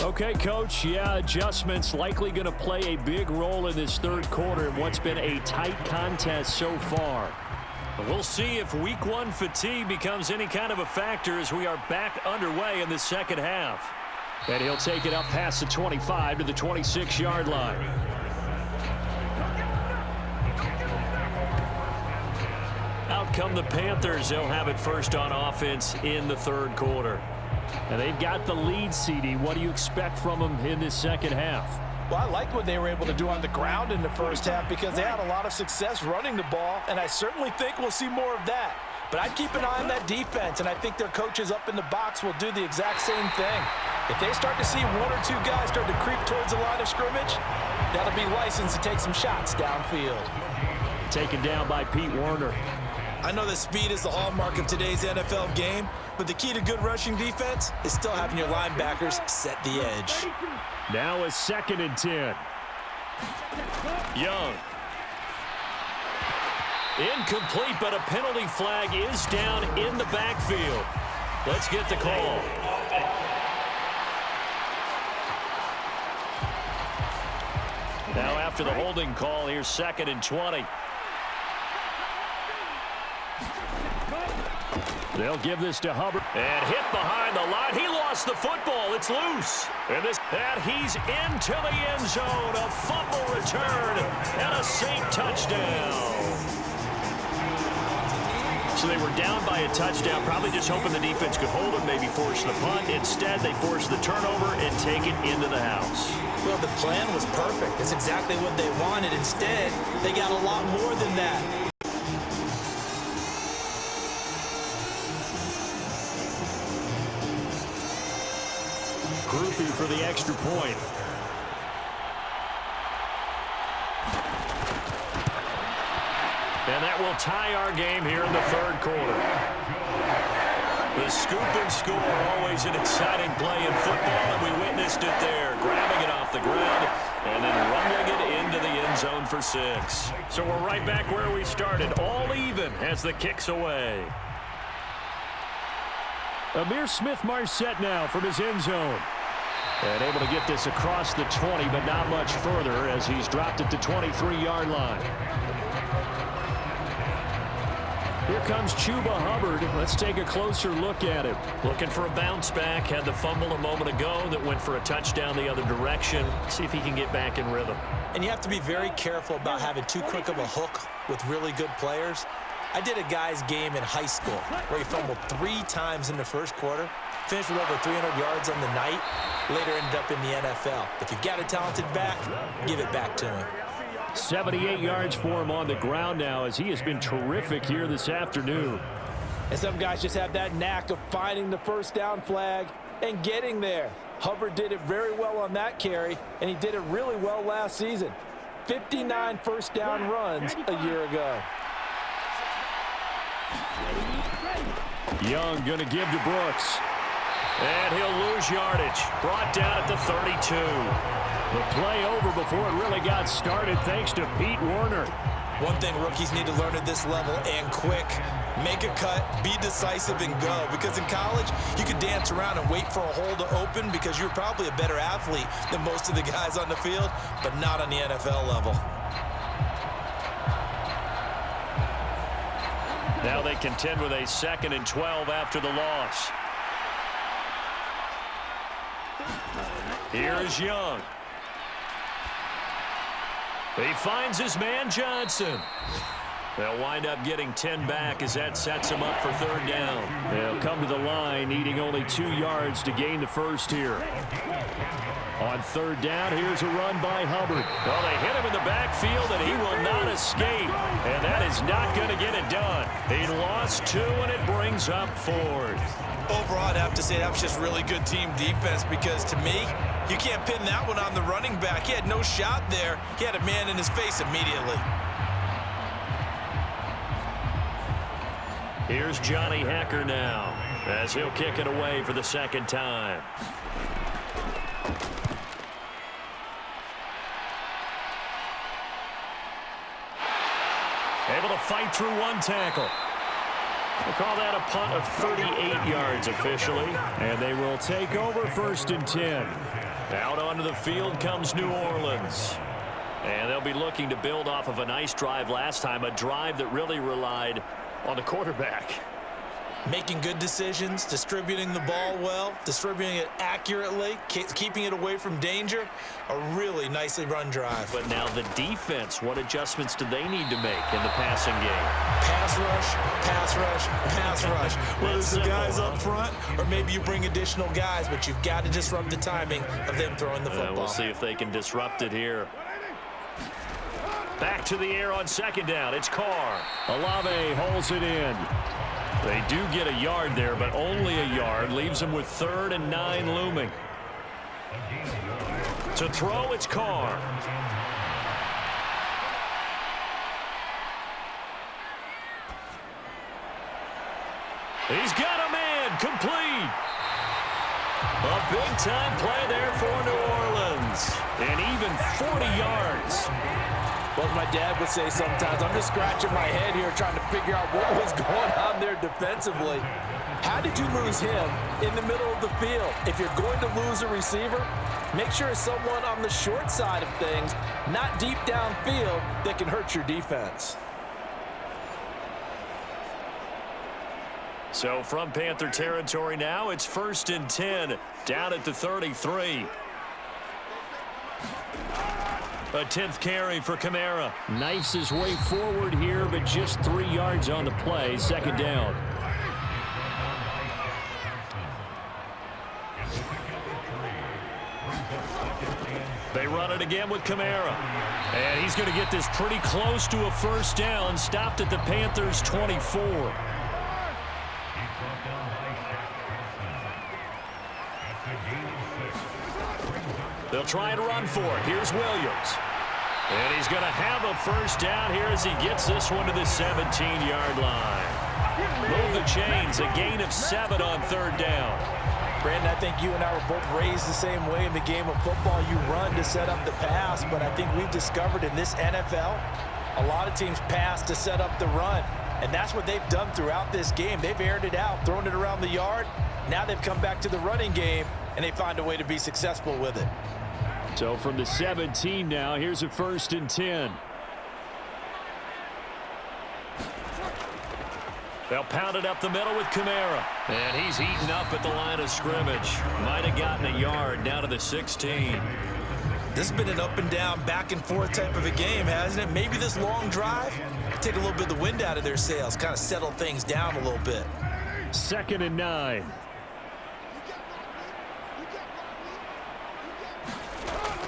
Okay, Coach, adjustments likely going to play a big role in this third quarter in what's been a tight contest so far. But we'll see if week one fatigue becomes any kind of a factor as we are back underway in the second half. And he'll take it up past the 25 to the 26-yard line. Out come the Panthers. They'll have it first on offense in the third quarter. And they've got the lead, CD. What do you expect from them in this second half? Well, I like what they were able to do on the ground in the first half because they had a lot of success running the ball, and I certainly think we'll see more of that. But I'd keep an eye on that defense, and I think their coaches up in the box will do the exact same thing. If they start to see one or two guys start to creep towards the line of scrimmage, that'll be licensed to take some shots downfield. Taken down by Pete Werner. I know that speed is the hallmark of today's NFL game, but the key to good rushing defense is still having your linebackers set the edge. Now a 2nd and 10. Young. Incomplete, but a penalty flag is down in the backfield. Let's get the call. Now after the holding call, here's 2nd and 20. They'll give this to Hubbard. And hit behind the line. He lost the football. It's loose. And he's into the end zone. A fumble return and a Saint touchdown. So they were down by a touchdown, probably just hoping the defense could hold them, maybe force the punt. Instead, they forced the turnover and take it into the house. Well, the plan was perfect. That's exactly what they wanted. Instead, they got a lot more than that. Groupie for the extra point. And that will tie our game here in the third quarter. The scoop and score, always an exciting play in football, and we witnessed it there, grabbing it off the ground and then rumbling it into the end zone for 6. So we're right back where we started, all even as the kick's away. Amir Smith-Marset now from his end zone. And able to get this across the 20, but not much further as he's dropped it to 23-yard line. Here comes Chuba Hubbard. Let's take a closer look at him. Looking for a bounce back. Had the fumble a moment ago that went for a touchdown the other direction. See if he can get back in rhythm. And you have to be very careful about having too quick of a hook with really good players. I did a guy's game in high school where he fumbled 3 times in the first quarter, finished with over 300 yards on the night, later ended up in the NFL. If you've got a talented back, give it back to him. 78 yards for him on the ground now as he has been terrific here this afternoon. And some guys just have that knack of finding the first down flag and getting there. Hubbard did it very well on that carry, and he did it really well last season. 59 first down runs a year ago. Young going to give to Brooks. And he'll lose yardage. Brought down at the 32. The play over before it really got started thanks to Pete Werner. One thing rookies need to learn at this level, and quick, make a cut, be decisive, and go. Because in college, you could dance around and wait for a hole to open because you're probably a better athlete than most of the guys on the field, but not on the NFL level. Now they contend with a 2nd and 12 after the loss. Here's Young. He finds his man Johnson. They'll wind up getting 10 back as that sets them up for third down. They'll come to the line needing only 2 yards to gain the first here. On third down, here's a run by Hubbard. Well, they hit him in the backfield, and he will not escape. And that is not going to get it done. He lost 2, and it brings up 4th. Overall, I'd have to say that was just really good team defense because, to me, you can't pin that one on the running back. He had no shot there. He had a man in his face immediately. Here's Johnny Hacker now as he'll kick it away for the second time. Able to fight through 1 tackle. We'll call that a punt of 38 yards officially. And they will take over 1st and 10. Out onto the field comes New Orleans. And they'll be looking to build off of a nice drive last time, a drive that really relied on the quarterback. Making good decisions, distributing the ball well, distributing it accurately, keeping it away from danger. A really nicely run drive. But now the defense, what adjustments do they need to make in the passing game? Pass rush, pass rush, pass rush. Whether it's the guys up front or maybe you bring additional guys, but you've got to disrupt the timing of them throwing the football. We'll see if they can disrupt it here. Back to the air on second down. It's Carr. Olave holds it in. They do get a yard there, but only a yard. Leaves them with 3rd and 9 looming. To throw, it's Carr. He's got a man. Complete. A big-time play there for New Orleans. And even 40 yards. Well, as my dad would say sometimes, I'm just scratching my head here trying to figure out what was going on there defensively. How did you lose him in the middle of the field? If you're going to lose a receiver, make sure it's someone on the short side of things, not deep downfield, that can hurt your defense. So from Panther territory now, it's 1st and 10, down at the 33. A 10th carry for Kamara. Knifes his way forward here, but just 3 yards on the play. Second down. They run it again with Kamara. And he's going to get this pretty close to a first down. Stopped at the Panthers' 24. They'll try and run for it. Here's Williams. And he's going to have a first down here as he gets this one to the 17-yard line. Move the chains. A gain of 7 on third down. Brandon, I think you and I were both raised the same way in the game of football. You run to set up the pass, but I think we've discovered in this NFL, a lot of teams pass to set up the run. And that's what they've done throughout this game. They've aired it out, thrown it around the yard. Now they've come back to the running game, and they find a way to be successful with it. So from the 17 now, here's a 1st and 10. They'll pound it up the middle with Kamara. And he's eaten up at the line of scrimmage. Might have gotten a yard down to the 16. This has been an up and down, back and forth type of a game, hasn't it? Maybe this long drive take a little bit of the wind out of their sails, kind of settle things down a little bit. 2nd and 9.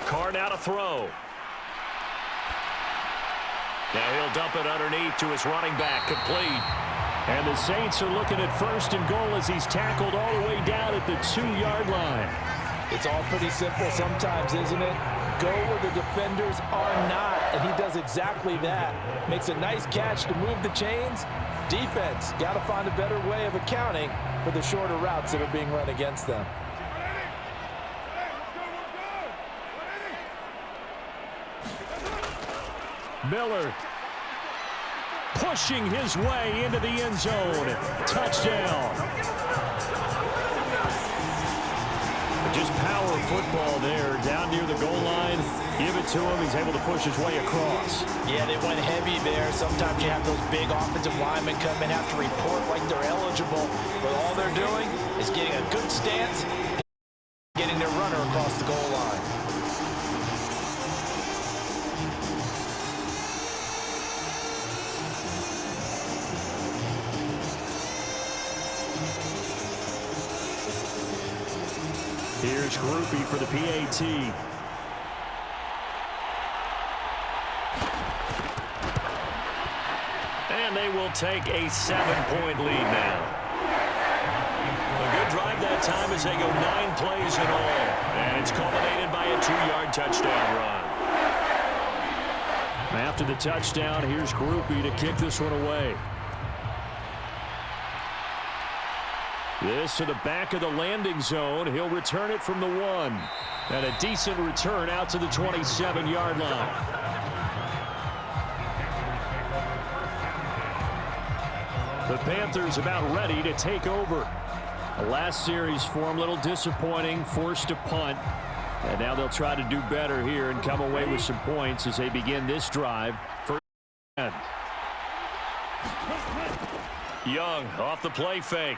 Carr now to throw. Now he'll dump it underneath to his running back, complete. And the Saints are looking at 1st and goal as he's tackled all the way down at the 2-yard line. It's all pretty simple sometimes, isn't it? Go where the defenders are not, and he does exactly that. Makes a nice catch to move the chains. Defense got to find a better way of accounting for the shorter routes that are being run against them. Miller pushing his way into the end zone. Touchdown. Just power football there down near the goal line. Give it to him. He's able to push his way across. Yeah, they went heavy there. Sometimes you have those big offensive linemen come in, have to report like they're eligible. But all they're doing is getting a good stance, getting their runner across the goal line. Here's Groupie for the PAT. And they will take a 7-point lead now. A good drive that time as they go 9 plays in all. And it's culminated by a 2-yard touchdown run. After the touchdown, here's Groupie to kick this one away. This to the back of the landing zone. He'll return it from the 1. And a decent return out to the 27-yard line. The Panthers about ready to take over. The last series for them, a little disappointing, forced to punt. And now they'll try to do better here and come away with some points as they begin this drive. First and 10. Young off the play fake.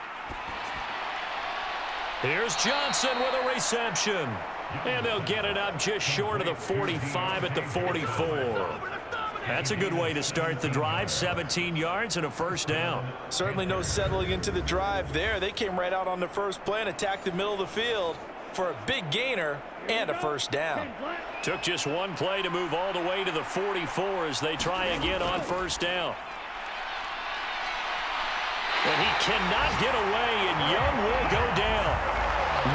Here's Johnson with a reception. And they'll get it up just short of the 45 at the 44. That's a good way to start the drive. 17 yards and a first down. Certainly no settling into the drive there. They came right out on the first play and attacked the middle of the field for a big gainer and a first down. Took just one play to move all the way to the 44 as they try again on first down. And he cannot get away, and Young will go down.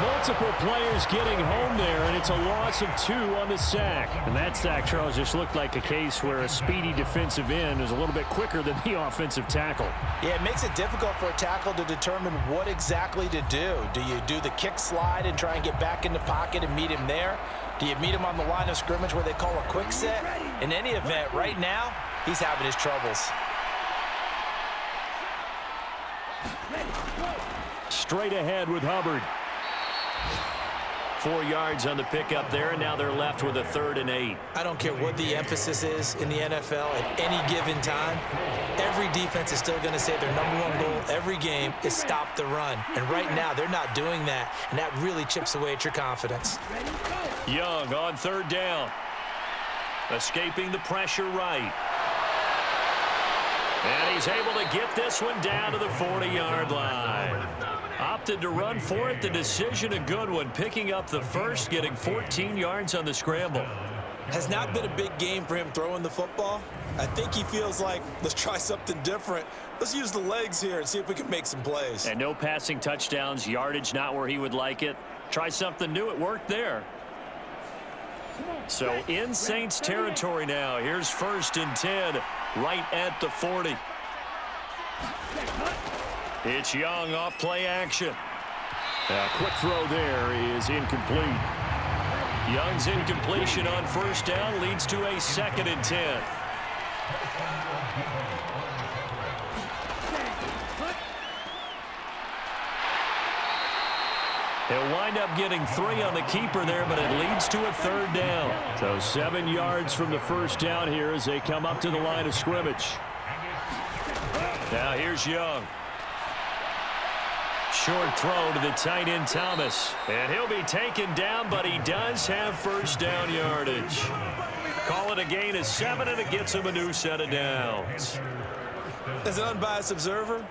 Multiple players getting home there, and it's a loss of 2 on the sack. And that sack, Charles, just looked like a case where a speedy defensive end is a little bit quicker than the offensive tackle. Yeah, it makes it difficult for a tackle to determine what exactly to do. Do you do the kick slide and try and get back in the pocket and meet him there? Do you meet him on the line of scrimmage where they call a quick set? In any event, right now, he's having his troubles. Straight ahead with Hubbard. 4 yards on the pickup there, and now they're left with a 3rd and 8. I don't care what the emphasis is in the NFL at any given time. Every defense is still going to say their #1 goal every game is stop the run. And right now, they're not doing that, and that really chips away at your confidence. Young on 3rd down. Escaping the pressure right. And he's able to get this one down to the 40-yard line. Opted to run for it. The decision a good one. Picking up the first, getting 14 yards on the scramble. Has not been a big game for him throwing the football. I think he feels like, let's try something different. Let's use the legs here and see if we can make some plays. And no passing touchdowns, yardage not where he would like it. Try something new. It worked there. So in Saints territory now. Here's 1st and 10 right at the 40. It's Young off play action. A quick throw there is incomplete. Young's incompletion on 1st down leads to a 2nd and 10. He'll wind up getting 3 on the keeper there, but it leads to a 3rd down. So 7 yards from the first down here as they come up to the line of scrimmage. Now here's Young. Short throw to the tight end Thomas. And he'll be taken down, but he does have 1st down yardage. Call it a gain of 7, and it gets him a new set of downs. As an unbiased observer,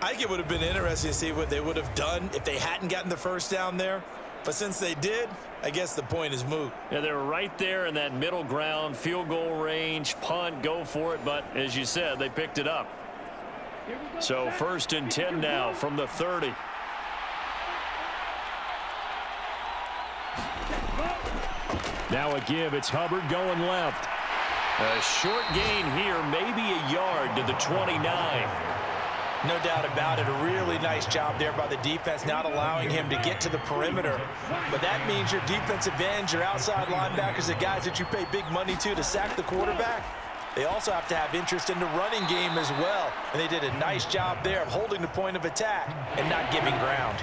I think it would have been interesting to see what they would have done if they hadn't gotten the 1st down there. But since they did, I guess the point is moot. Yeah, they're right there in that middle ground, field goal range, punt, go for it. But as you said, they picked it up. So 1st and 10 now from the 30. Now a give. It's Hubbard going left. A short gain here, maybe a yard to the 29. No doubt about it. A really nice job there by the defense, not allowing him to get to the perimeter. But that means your defensive ends, your outside linebackers, the guys that you pay big money to sack the quarterback, they also have to have interest in the running game as well. And they did a nice job there of holding the point of attack and not giving ground.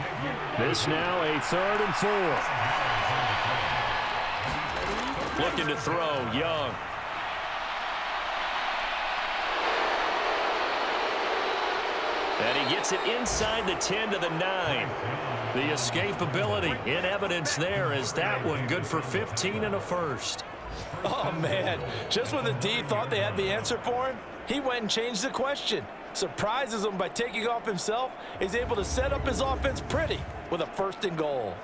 This now a 3rd and 4. Looking to throw, Young. And he gets it inside the 10 to the 9. The escapability in evidence there is that one good for 15 and a first. Oh, man. Just when the D thought they had the answer for him, he went and changed the question. Surprises him by taking off himself. He's able to set up his offense pretty with a 1st and goal.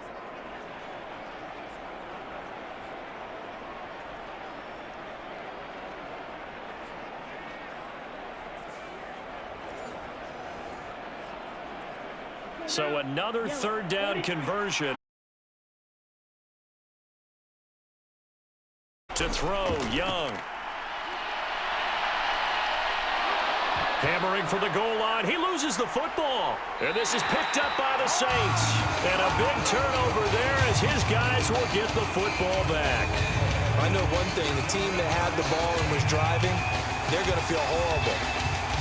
So another third down conversion. To throw, Young. Hammering for the goal line. He loses the football. And this is picked up by the Saints. And a big turnover there as his guys will get the football back. I know one thing. The team that had the ball and was driving, they're going to feel horrible.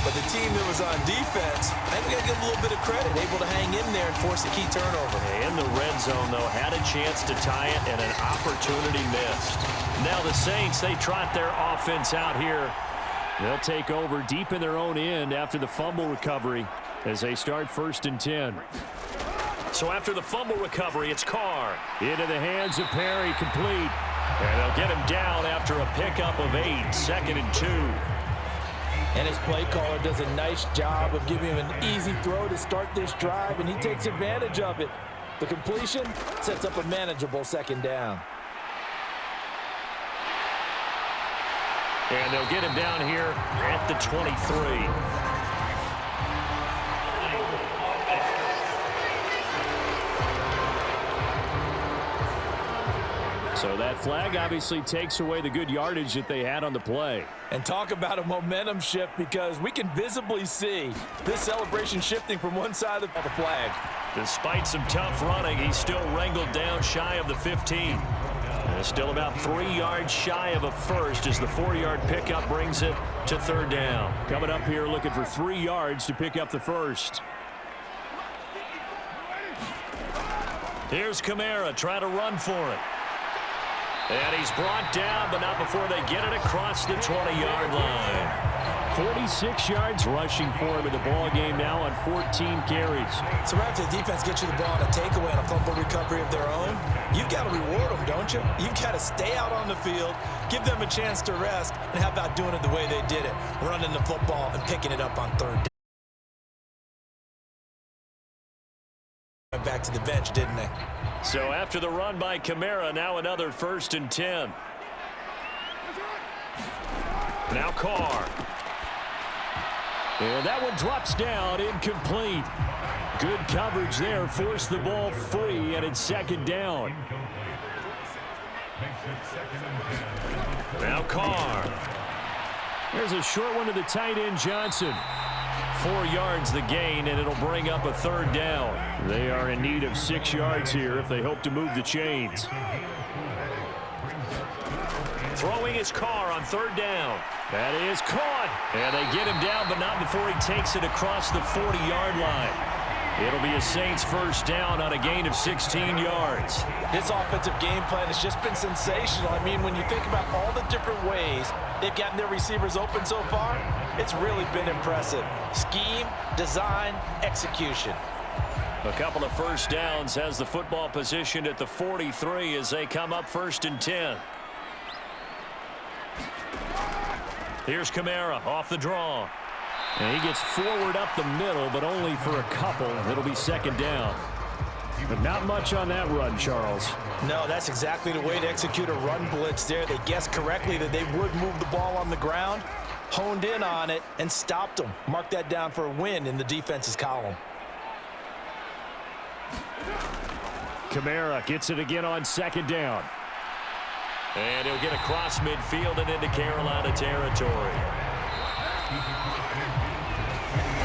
But the team that was on defense, I think we got to give them a little bit of credit. Able to hang in there and force a key turnover. In the red zone, though, had a chance to tie it and an opportunity missed. Now the Saints, they trot their offense out here. They'll take over deep in their own end after the fumble recovery as they start 1st and 10. So after the fumble recovery, it's Carr. Into the hands of Perry, complete. And they'll get him down after a pickup of 8, 2nd and 2. And his play caller does a nice job of giving him an easy throw to start this drive, and he takes advantage of it. The completion sets up a manageable 2nd down. And they'll get him down here at the 23. So that flag obviously takes away the good yardage that they had on the play. And talk about a momentum shift, because we can visibly see this celebration shifting from one side of the flag. Despite some tough running, he's still wrangled down shy of the 15. And still about 3 yards shy of a first as the 4-yard pickup brings it to 3rd down. Coming up here looking for 3 yards to pick up the first. Here's Kamara trying to run for it. And he's brought down, but not before they get it across the 20-yard line. 46 yards rushing for him in the ball game now on 14 carries. So right after the defense gets you the ball on a takeaway and a fumble recovery of their own, you've got to reward them, don't you? You've got to stay out on the field, give them a chance to rest, and how about doing it the way they did it, running the football and picking it up on 3rd down. Went back to the bench, didn't they? So after the run by Kamara, now another 1st and 10. Now Carr. And that one drops down, incomplete. Good coverage there, forced the ball free, and it's 2nd down. Now Carr. There's a short one to the tight end, Johnson. 4 yards the gain, and it'll bring up a 3rd down. They are in need of 6 yards here if they hope to move the chains. Throwing his Carr on 3rd down. That is caught. And they get him down, but not before he takes it across the 40-yard line. It'll be a Saints 1st down on a gain of 16 yards. This offensive game plan has just been sensational. I mean, when you think about all the different ways they've gotten their receivers open so far, it's really been impressive. Scheme, design, execution. A couple of 1st downs has the football positioned at the 43 as they come up 1st and 10. Here's Kamara off the draw. And he gets forward up the middle, but only for a couple. It'll be 2nd down. But not much on that run, Charles. No, that's exactly the way to execute a run blitz there. They guessed correctly that they would move the ball on the ground, honed in on it, and stopped them. Mark that down for a win in the defense's column. Kamara gets it again on 2nd down. And he'll get across midfield and into Carolina territory.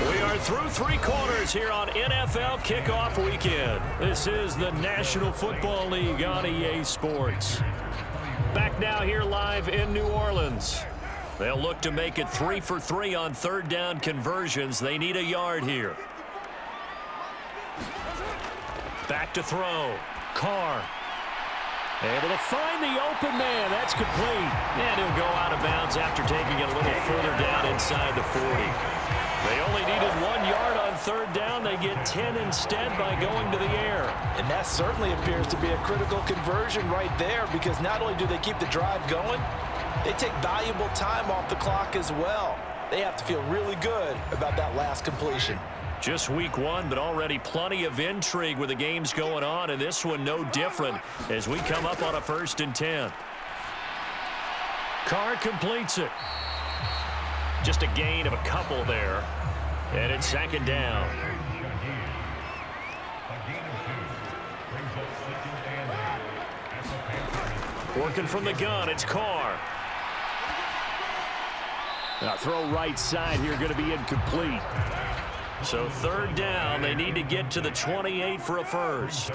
We are through 3 quarters here on NFL Kickoff Weekend. This is the National Football League on EA Sports. Back now here live in New Orleans. They'll look to make it 3 for 3 on 3rd down conversions. They need a yard here. Back to throw. Carr. Able to find the open man. That's complete. And he'll go out of bounds after taking it a little further down inside the 40. They only needed 1 yard on 3rd down. They get 10 instead by going to the air. And that certainly appears to be a critical conversion right there, because not only do they keep the drive going, they take valuable time off the clock as well. They have to feel really good about that last completion. Just week 1, but already plenty of intrigue with the games going on, and this one no different as we come up on a 1st and 10. Carr completes it. Just a gain of a couple there, and it's 2nd down. Working from the gun, it's Carr. Now throw right side here, going to be incomplete. So third down, they need to get to the 28 for a first.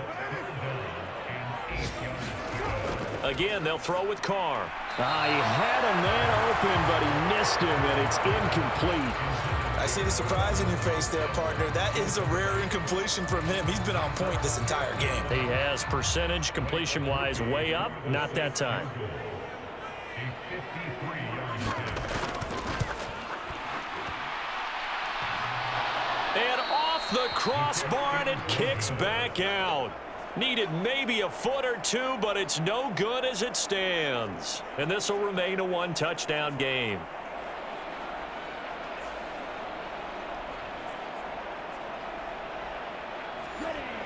Again, they'll throw with Carr. He had a man open, but he missed him, and it's incomplete. I see the surprise in your face there, partner. That is a rare incompletion from him. He's been on point this entire game. He has percentage completion-wise way up, not that time. And off the crossbar, and it kicks back out. Needed maybe a foot or two, but it's no good as it stands. And this will remain a one-touchdown game.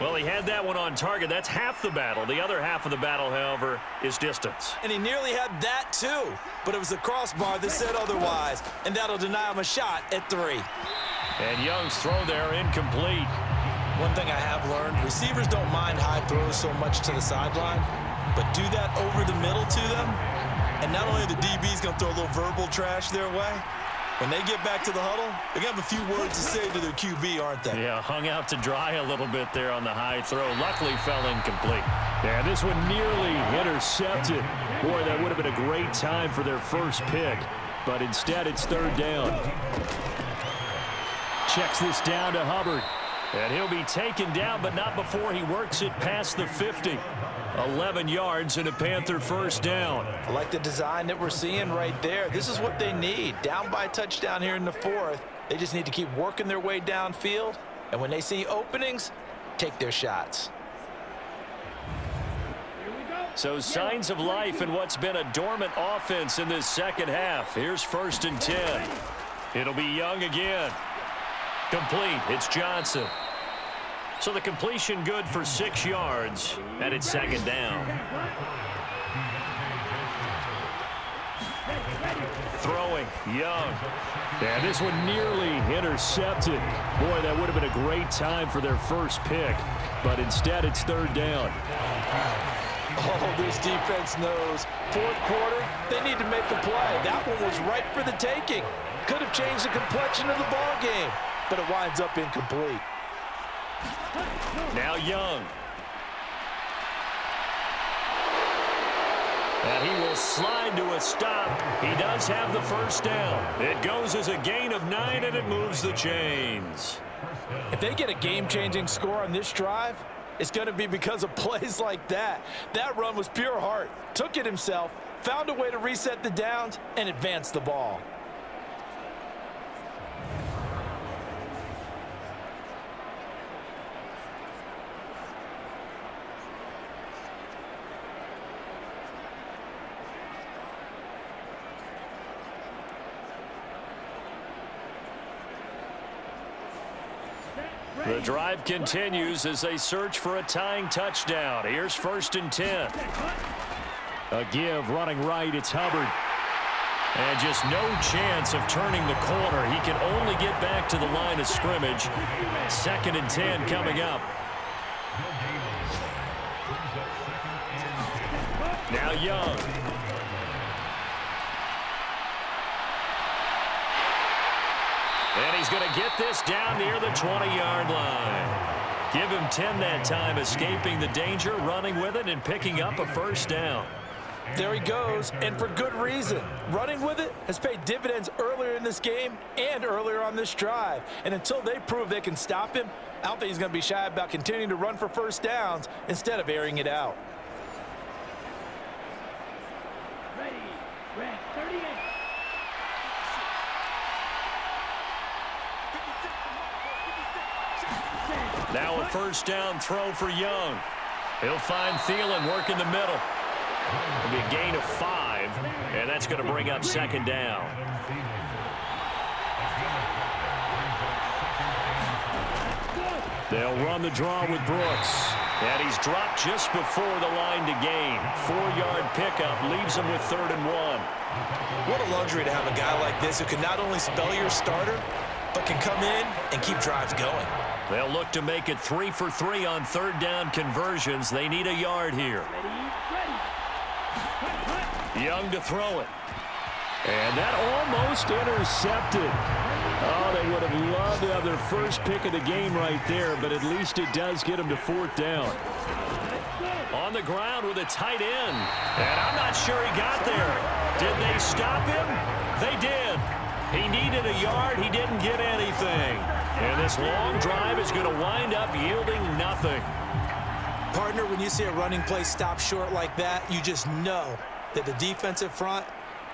Well, he had that one on target. That's half the battle. The other half of the battle, however, is distance. And he nearly had that too, but it was the crossbar that said otherwise, and that'll deny him a shot at 3. And Young's throw there incomplete. One thing I have learned, receivers don't mind high throws so much to the sideline, but do that over the middle to them, and not only are the DBs going to throw a little verbal trash their way, when they get back to the huddle, they're going to have a few words to say to their QB, aren't they? Yeah, hung out to dry a little bit there on the high throw. Luckily fell incomplete. Yeah, this one nearly intercepted. Boy, that would have been a great time for their first pick, but instead it's third down. Checks this down to Hubbard. And he'll be taken down, but not before he works it past the 50. 11 yards and a Panther first down. I like the design that we're seeing right there. This is what they need. Down by a touchdown here in the 4th. They just need to keep working their way downfield. And when they see openings, take their shots. So signs of life in what's been a dormant offense in this second half. Here's 1st and 10. It'll be Young again. Complete. It's Johnson. So the completion good for 6 yards, and it's second down. Throwing, Young. Yeah, this one nearly intercepted. Boy, that would have been a great time for their first pick, but instead it's third down. Oh, this defense knows. 4th quarter, they need to make a play. That one was right for the taking. Could have changed the complexion of the ball game, but it winds up incomplete. Now Young. And he will slide to a stop. He does have the first down. It goes as a gain of 9, and it moves the chains. If they get a game-changing score on this drive, it's going to be because of plays like that. That run was pure heart. Took it himself, found a way to reset the downs, and advance the ball. The drive continues as they search for a tying touchdown. Here's 1st and 10. A give running right. It's Hubbard. And just no chance of turning the corner. He can only get back to the line of scrimmage. 2nd and 10 coming up. Now Young. And he's going to get this down near the 20-yard line. Give him 10 that time, escaping the danger, running with it, and picking up a first down. There he goes, and for good reason. Running with it has paid dividends earlier in this game and earlier on this drive. And until they prove they can stop him, I don't think he's going to be shy about continuing to run for first downs instead of airing it out. Ready, red 38. Now a first down throw for Young. He'll find Thielen working the middle. It'll be a gain of 5, and that's going to bring up second down. They'll run the draw with Brooks. And he's dropped just before the line to gain. 4-yard pickup leaves him with 3rd and 1. What a luxury to have a guy like this who can not only spell your starter, but can come in and keep drives going. They'll look to make it 3 for 3 on 3rd down conversions. They need a yard here. Ready, ready. Young to throw it. And that almost intercepted. Oh, they would have loved to have their first pick of the game right there, but at least it does get them to 4th down. On the ground with a tight end. And I'm not sure he got there. Did they stop him? They did. He needed a yard. He didn't get anything. And this long drive is going to wind up yielding nothing. Partner, when you see a running play stop short like that, you just know that the defensive front,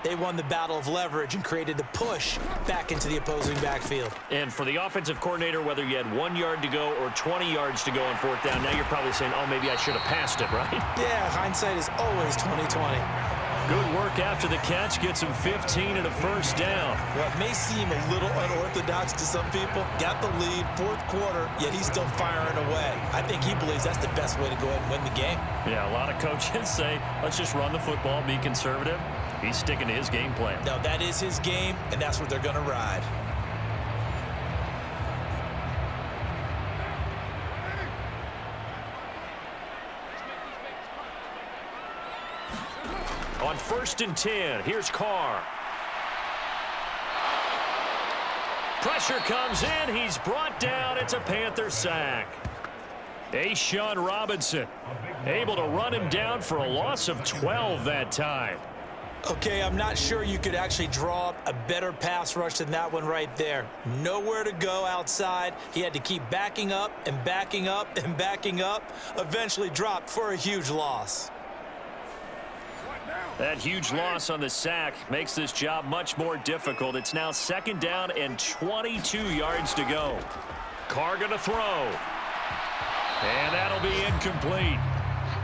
they won the battle of leverage and created the push back into the opposing backfield. And for the offensive coordinator, whether you had 1 yard to go or 20 yards to go on 4th down, now you're probably saying, oh, maybe I should have passed it, right? Yeah, hindsight is always 20/20. Good work after the catch. Gets him 15 and a 1st down. What may seem a little unorthodox to some people, got the lead, 4th quarter, yet he's still firing away. I think he believes that's the best way to go ahead and win the game. Yeah, a lot of coaches say, let's just run the football, be conservative. He's sticking to his game plan. No, that is his game, and that's what they're going to ride. On 1st and 10, here's Carr. Pressure comes in. He's brought down. It's a Panther sack. A'Shawn Robinson able to run him down for a loss of 12 that time. Okay, I'm not sure you could actually draw up a better pass rush than that one right there. Nowhere to go outside. He had to keep backing up and backing up and backing up. Eventually dropped for a huge loss. That huge loss on the sack makes this job much more difficult. It's now 2nd down and 22 yards to go. Carr gonna throw. And that'll be incomplete.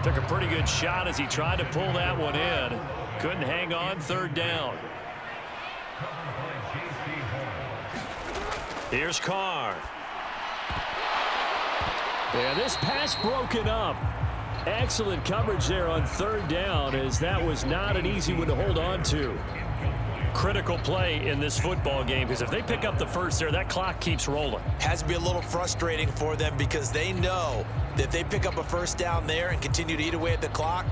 Took a pretty good shot as he tried to pull that one in. Couldn't hang on. 3rd down. Here's Carr. And this pass broken up. Excellent coverage there on 3rd down, as that was not an easy one to hold on to. Critical play in this football game, because if they pick up the first there, that clock keeps rolling. Has to be a little frustrating for them because they know that if they pick up a 1st down there and continue to eat away at the clock,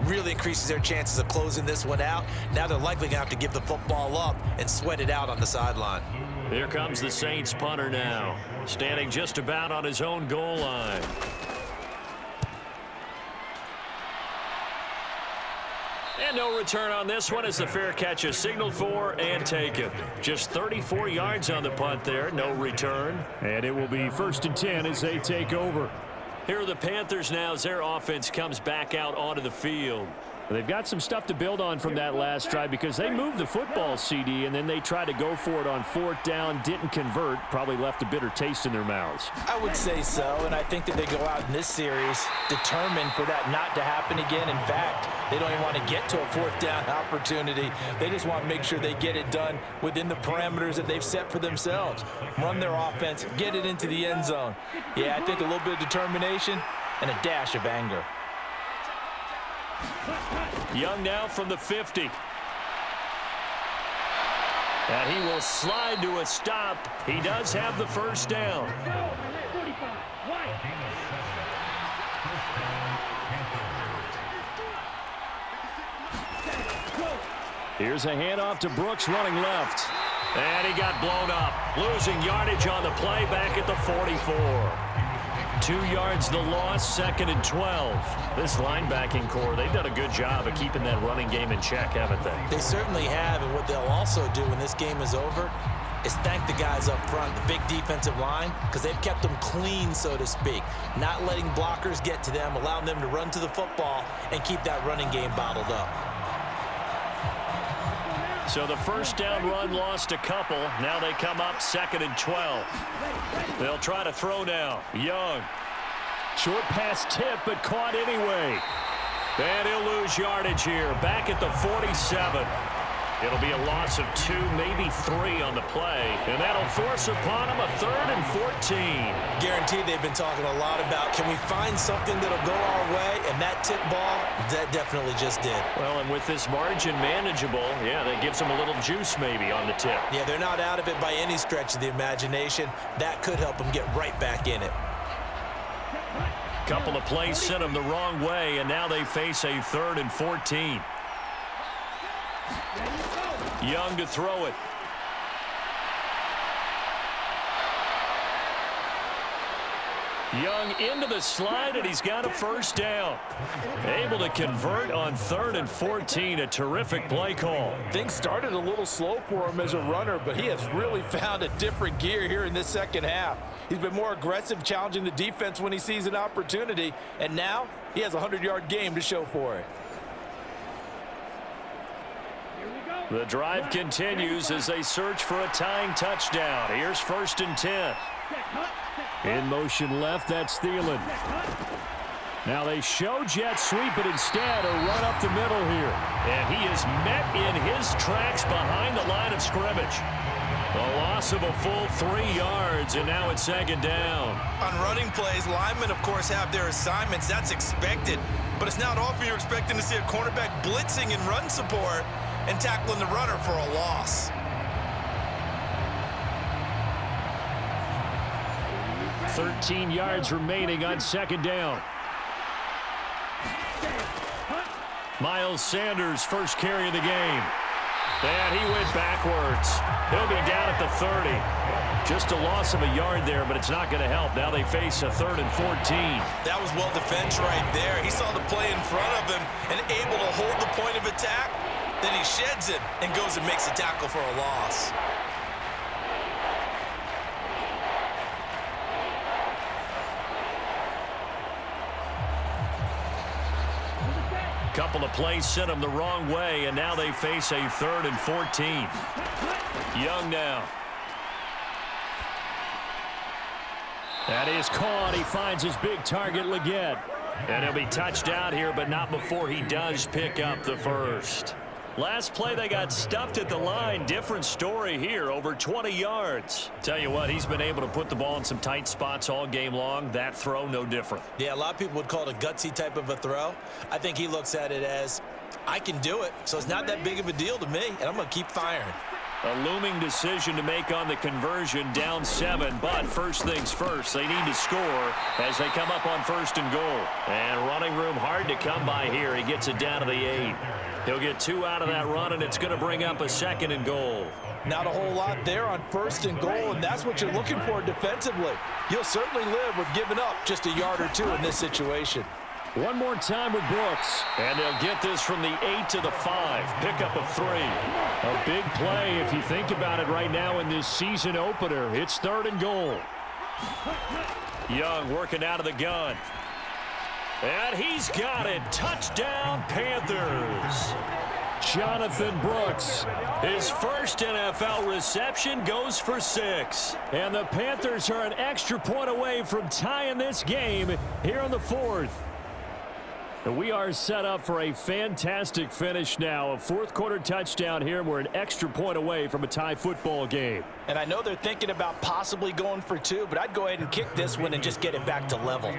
really increases their chances of closing this one out. Now they're likely going to have to give the football up and sweat it out on the sideline. Here comes the Saints punter now, standing just about on his own goal line. And no return on this one as the fair catch is signaled for and taken. Just 34 yards on the punt there, no return. And it will be 1st and 10 as they take over. Here are the Panthers now as their offense comes back out onto the field. They've got some stuff to build on from that last drive because they moved the football, CD, and then they tried to go for it on 4th down, didn't convert, probably left a bitter taste in their mouths. I would say so, and I think that they go out in this series determined for that not to happen again. In fact, they don't even want to get to a 4th down opportunity. They just want to make sure they get it done within the parameters that they've set for themselves. Run their offense, get it into the end zone. Yeah, I think a little bit of determination and a dash of anger. Young now from the 50. And he will slide to a stop. He does have the 1st down. Here's a handoff to Brooks running left. And he got blown up. Losing yardage on the play back at the 44. 2 yards the loss, 2nd and 12. This linebacking core, they've done a good job of keeping that running game in check, haven't they? They certainly have, and what they'll also do when this game is over is thank the guys up front, the big defensive line, because they've kept them clean, so to speak. Not letting blockers get to them, allowing them to run to the football and keep that running game bottled up. So the 1st down run lost a couple. Now they come up 2nd and 12. They'll try to throw now. Young. Short pass tip, but caught anyway. And he'll lose yardage here. Back at the 47. It'll be a loss of 2, maybe 3 on the play. And that'll force upon him a 3rd and 14. Guaranteed they've been talking a lot about, can we find something that'll go our way? And that tip ball, that definitely just did. Well, and with this margin manageable, yeah, that gives them a little juice maybe on the tip. Yeah, they're not out of it by any stretch of the imagination. That could help them get right back in it. Couple of plays sent them the wrong way, and now they face a 3rd and 14. Young to throw it. Young into the slide, and he's got a first down. Able to convert on 3rd and 14. A terrific play call. Things started a little slow for him as a runner, but he has really found a different gear here in this second half. He's been more aggressive, challenging the defense when he sees an opportunity, and now he has a 100-yard game to show for it. The drive continues as they search for a tying touchdown. Here's 1st and 10. In motion left, that's Thielen. Now they show jet sweep, but instead a run up the middle here. And he is met in his tracks behind the line of scrimmage. A loss of a full 3 yards, and now it's 2nd down. On running plays, linemen, of course, have their assignments. That's expected. But it's not often you're expecting to see a cornerback blitzing in run support and tackling the runner for a loss. 13 yards remaining on 2nd down. Miles Sanders, first carry of the game. And he went backwards. He'll be down at the 30. Just a loss of a yard there, but it's not going to help. Now they face a 3rd and 14. That was well defended right there. He saw the play in front of him and able to hold the point of attack. Then he sheds it and goes and makes a tackle for a loss. Couple of plays sent them the wrong way, and now they face a 3rd and 14. Young now. That is caught. He finds his big target, Leggett. And he'll be touched out here, but not before he does pick up the first. Last play, they got stuffed at the line. Different story here, over 20 yards. Tell you what, he's been able to put the ball in some tight spots all game long. That throw, no different. Yeah, a lot of people would call it a gutsy type of a throw. I think he looks at it as, I can do it, so it's not that big of a deal to me, and I'm going to keep firing. A looming decision to make on the conversion, down 7, but first things first, they need to score as they come up on 1st and goal. And running room hard to come by here. He gets it down to the 8. He'll get 2 out of that run, and it's going to bring up a 2nd and goal. Not a whole lot there on 1st and goal, and that's what you're looking for defensively. You'll certainly live with giving up just a yard or 2 in this situation. One more time with Brooks, and they'll get this from the 8 to the 5. Pickup of 3. A big play if you think about it right now in this season opener. It's 3rd and goal. Young working out of the gun. And he's got it. Touchdown, Panthers. Jonathan Brooks, his first NFL reception, goes for 6. And the Panthers are an extra point away from tying this game here in the 4th. We are set up for a fantastic finish now. A 4th quarter touchdown here. We're an extra point away from a tie football game. And I know they're thinking about possibly going for 2, but I'd go ahead and kick this one and just get it back to level.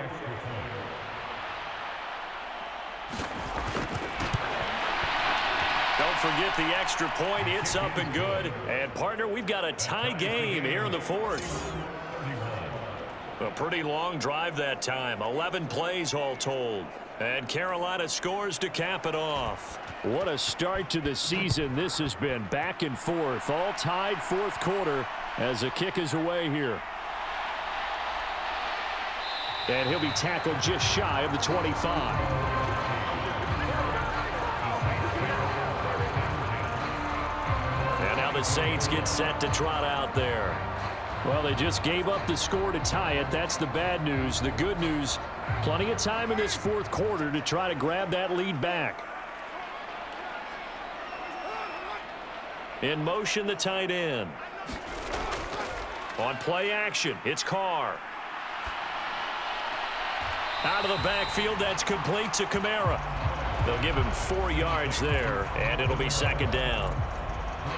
Don't forget the extra point. It's up and good. And, partner, we've got a tie game here in the 4th. A pretty long drive that time. 11 plays all told. And Carolina scores to cap it off. What a start to the season this has been. Back and forth. All tied 4th quarter as the kick is away here. And he'll be tackled just shy of the 25. And now the Saints get set to trot out there. Well, they just gave up the score to tie it. That's the bad news. The good news, plenty of time in this 4th quarter to try to grab that lead back. In motion, the tight end. On play action, it's Carr. Out of the backfield, that's complete to Kamara. They'll give him 4 yards there, and it'll be 2nd down.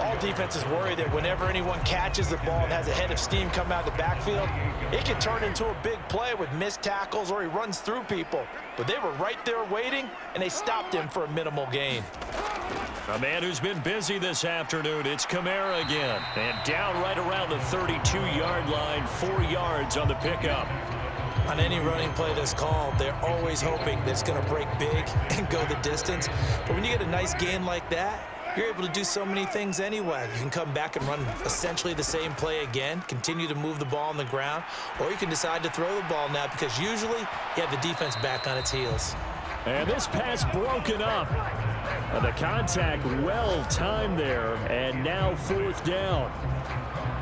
All defenses worry that whenever anyone catches the ball and has a head of steam come out of the backfield, it can turn into a big play with missed tackles or he runs through people. But they were right there waiting, and they stopped him for a minimal gain. A man who's been busy this afternoon, it's Kamara again. And down right around the 32-yard line, 4 yards on the pickup. On any running play that's called, they're always hoping that it's going to break big and go the distance. But when you get a nice gain like that, you're able to do so many things anyway. You can come back and run essentially the same play again, continue to move the ball on the ground, or you can decide to throw the ball now because usually you have the defense back on its heels. And this pass broken up. The contact well timed there, and now 4th down.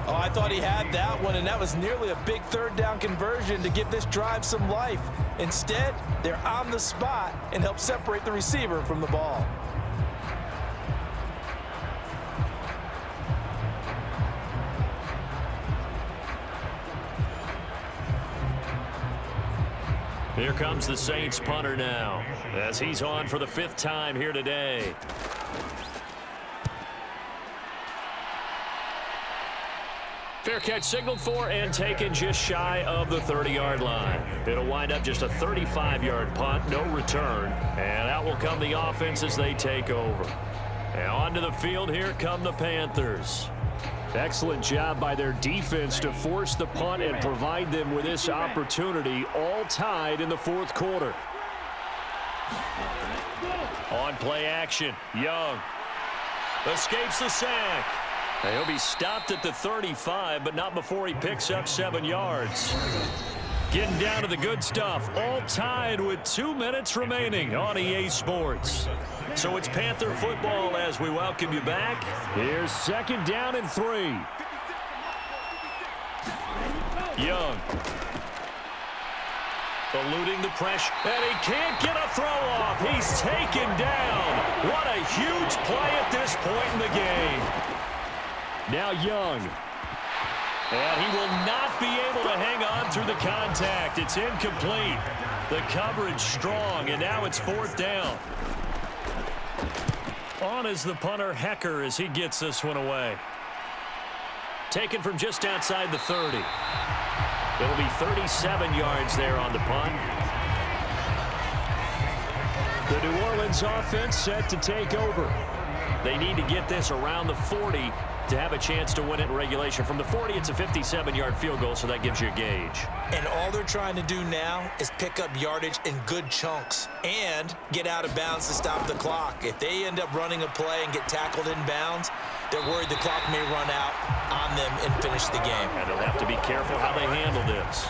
Oh, I thought he had that one, and that was nearly a big 3rd down conversion to give this drive some life. Instead, they're on the spot and help separate the receiver from the ball. Here comes the Saints punter now, as he's on for the 5th time here today. Fair catch signaled for and taken just shy of the 30-yard line. It'll wind up just a 35-yard punt, no return. And out will come the offense as they take over. And onto the field, here come the Panthers. Excellent job by their defense to force the punt and provide them with this opportunity, all tied in the 4th quarter. On play action, Young escapes the sack. He'll be stopped at the 35, but not before he picks up 7 yards. Getting down to the good stuff, all tied with 2 minutes remaining on EA Sports. So it's Panther football as we welcome you back. Here's 2nd down and 3. Young. Eluding the pressure, and he can't get a throw off. He's taken down. What a huge play at this point in the game. Now Young. And he will not be able to hang on through the contact. It's incomplete. The coverage strong, and now it's 4th down. On is the punter, Hecker, as he gets this one away. Taken from just outside the 30. It'll be 37 yards there on the punt. The New Orleans offense set to take over. They need to get this around the 40 to have a chance to win it in regulation. From the 40, it's a 57-yard field goal, so that gives you a gauge. And all they're trying to do now is pick up yardage in good chunks and get out of bounds to stop the clock. If they end up running a play and get tackled in bounds, they're worried the clock may run out on them and finish the game. And they'll have to be careful how they handle this.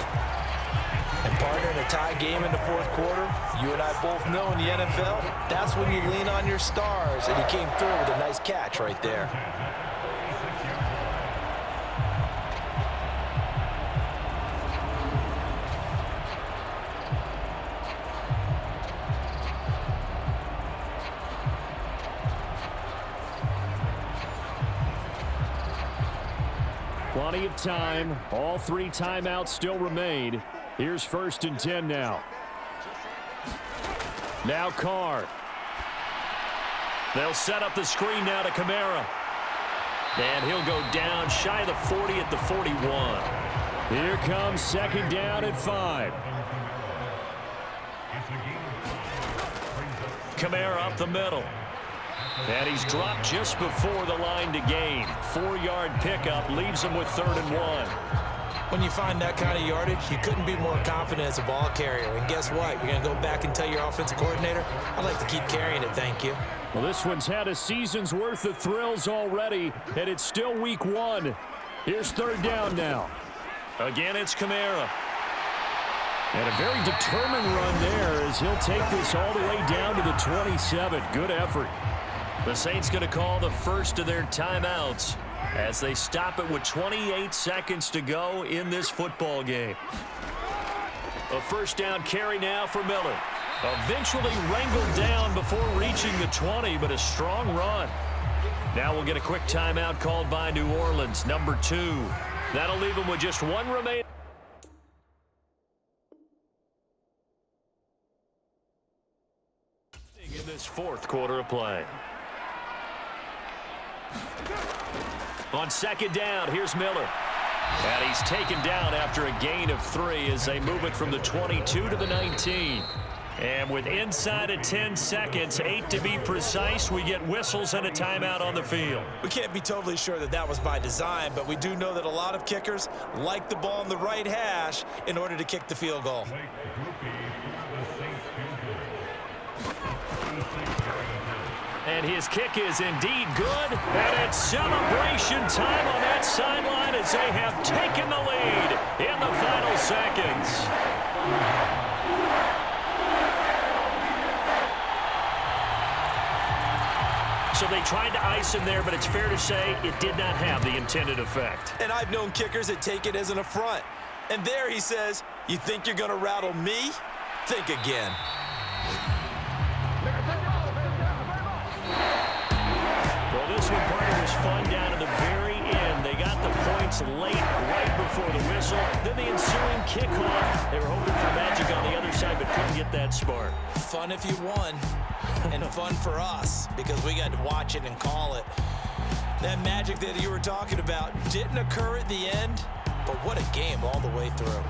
And partner, in a tie game in the 4th quarter, you and I both know in the NFL, that's when you lean on your stars, and he came through with a nice catch right there. Plenty of time. All 3 timeouts still remain. Here's 1st and 10 now. Now Carr. They'll set up the screen now to Kamara. And he'll go down shy of the 40 at the 41. Here comes 2nd down and 5. Kamara up the middle. And he's dropped just before the line to gain. 4-yard pickup leaves him with 3rd and 1. When you find that kind of yardage, you couldn't be more confident as a ball carrier. And guess what? You're going to go back and tell your offensive coordinator, I'd like to keep carrying it, thank you. Well, this one's had a season's worth of thrills already, and it's still week 1. Here's 3rd down now. Again, it's Kamara. And a very determined run there as he'll take this all the way down to the 27. Good effort. The Saints going to call the first of their timeouts as they stop it with 28 seconds to go in this football game. A 1st down carry now for Miller. Eventually wrangled down before reaching the 20, but a strong run. Now we'll get a quick timeout called by New Orleans, number 2. That'll leave them with just 1 remaining. In this 4th quarter of play. On 2nd down, here's Miller. And he's taken down after a gain of 3 as they move it from the 22 to the 19. And with inside of 10 seconds, 8 to be precise, we get whistles and a timeout on the field. We can't be totally sure that that was by design, but we do know that a lot of kickers like the ball in the right hash in order to kick the field goal. And his kick is indeed good. And it's celebration time on that sideline as they have taken the lead in the final seconds. So they tried to ice him there, but it's fair to say it did not have the intended effect. And I've known kickers that take it as an affront. And there he says, you think you're going to rattle me? Think again. Well, this one, partner, was fun down to the very end. They got the points late, right before the whistle. Then the ensuing kickoff. They were hoping for magic on the other side, but couldn't get that spark. Fun if you won, and fun for us because we got to watch it and call it. That magic that you were talking about didn't occur at the end, but what a game all the way through.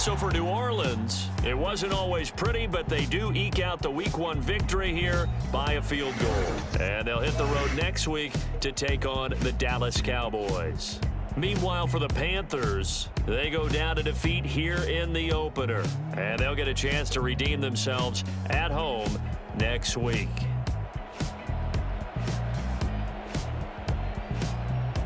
So for New Orleans, it wasn't always pretty, but they do eke out the Week 1 victory here by a field goal. And they'll hit the road next week to take on the Dallas Cowboys. Meanwhile, for the Panthers, they go down to defeat here in the opener. And they'll get a chance to redeem themselves at home next week.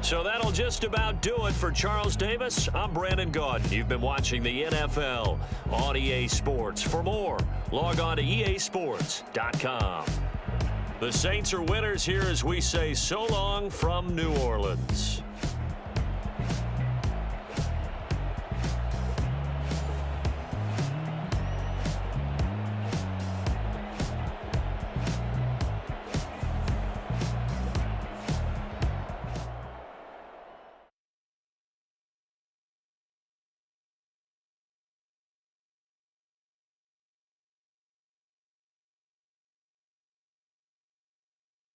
So that'll just about do it for Charles Davis. I'm Brandon Gaudin. You've been watching the NFL on EA Sports. For more, log on to easports.com. The Saints are winners here as we say so long from New Orleans.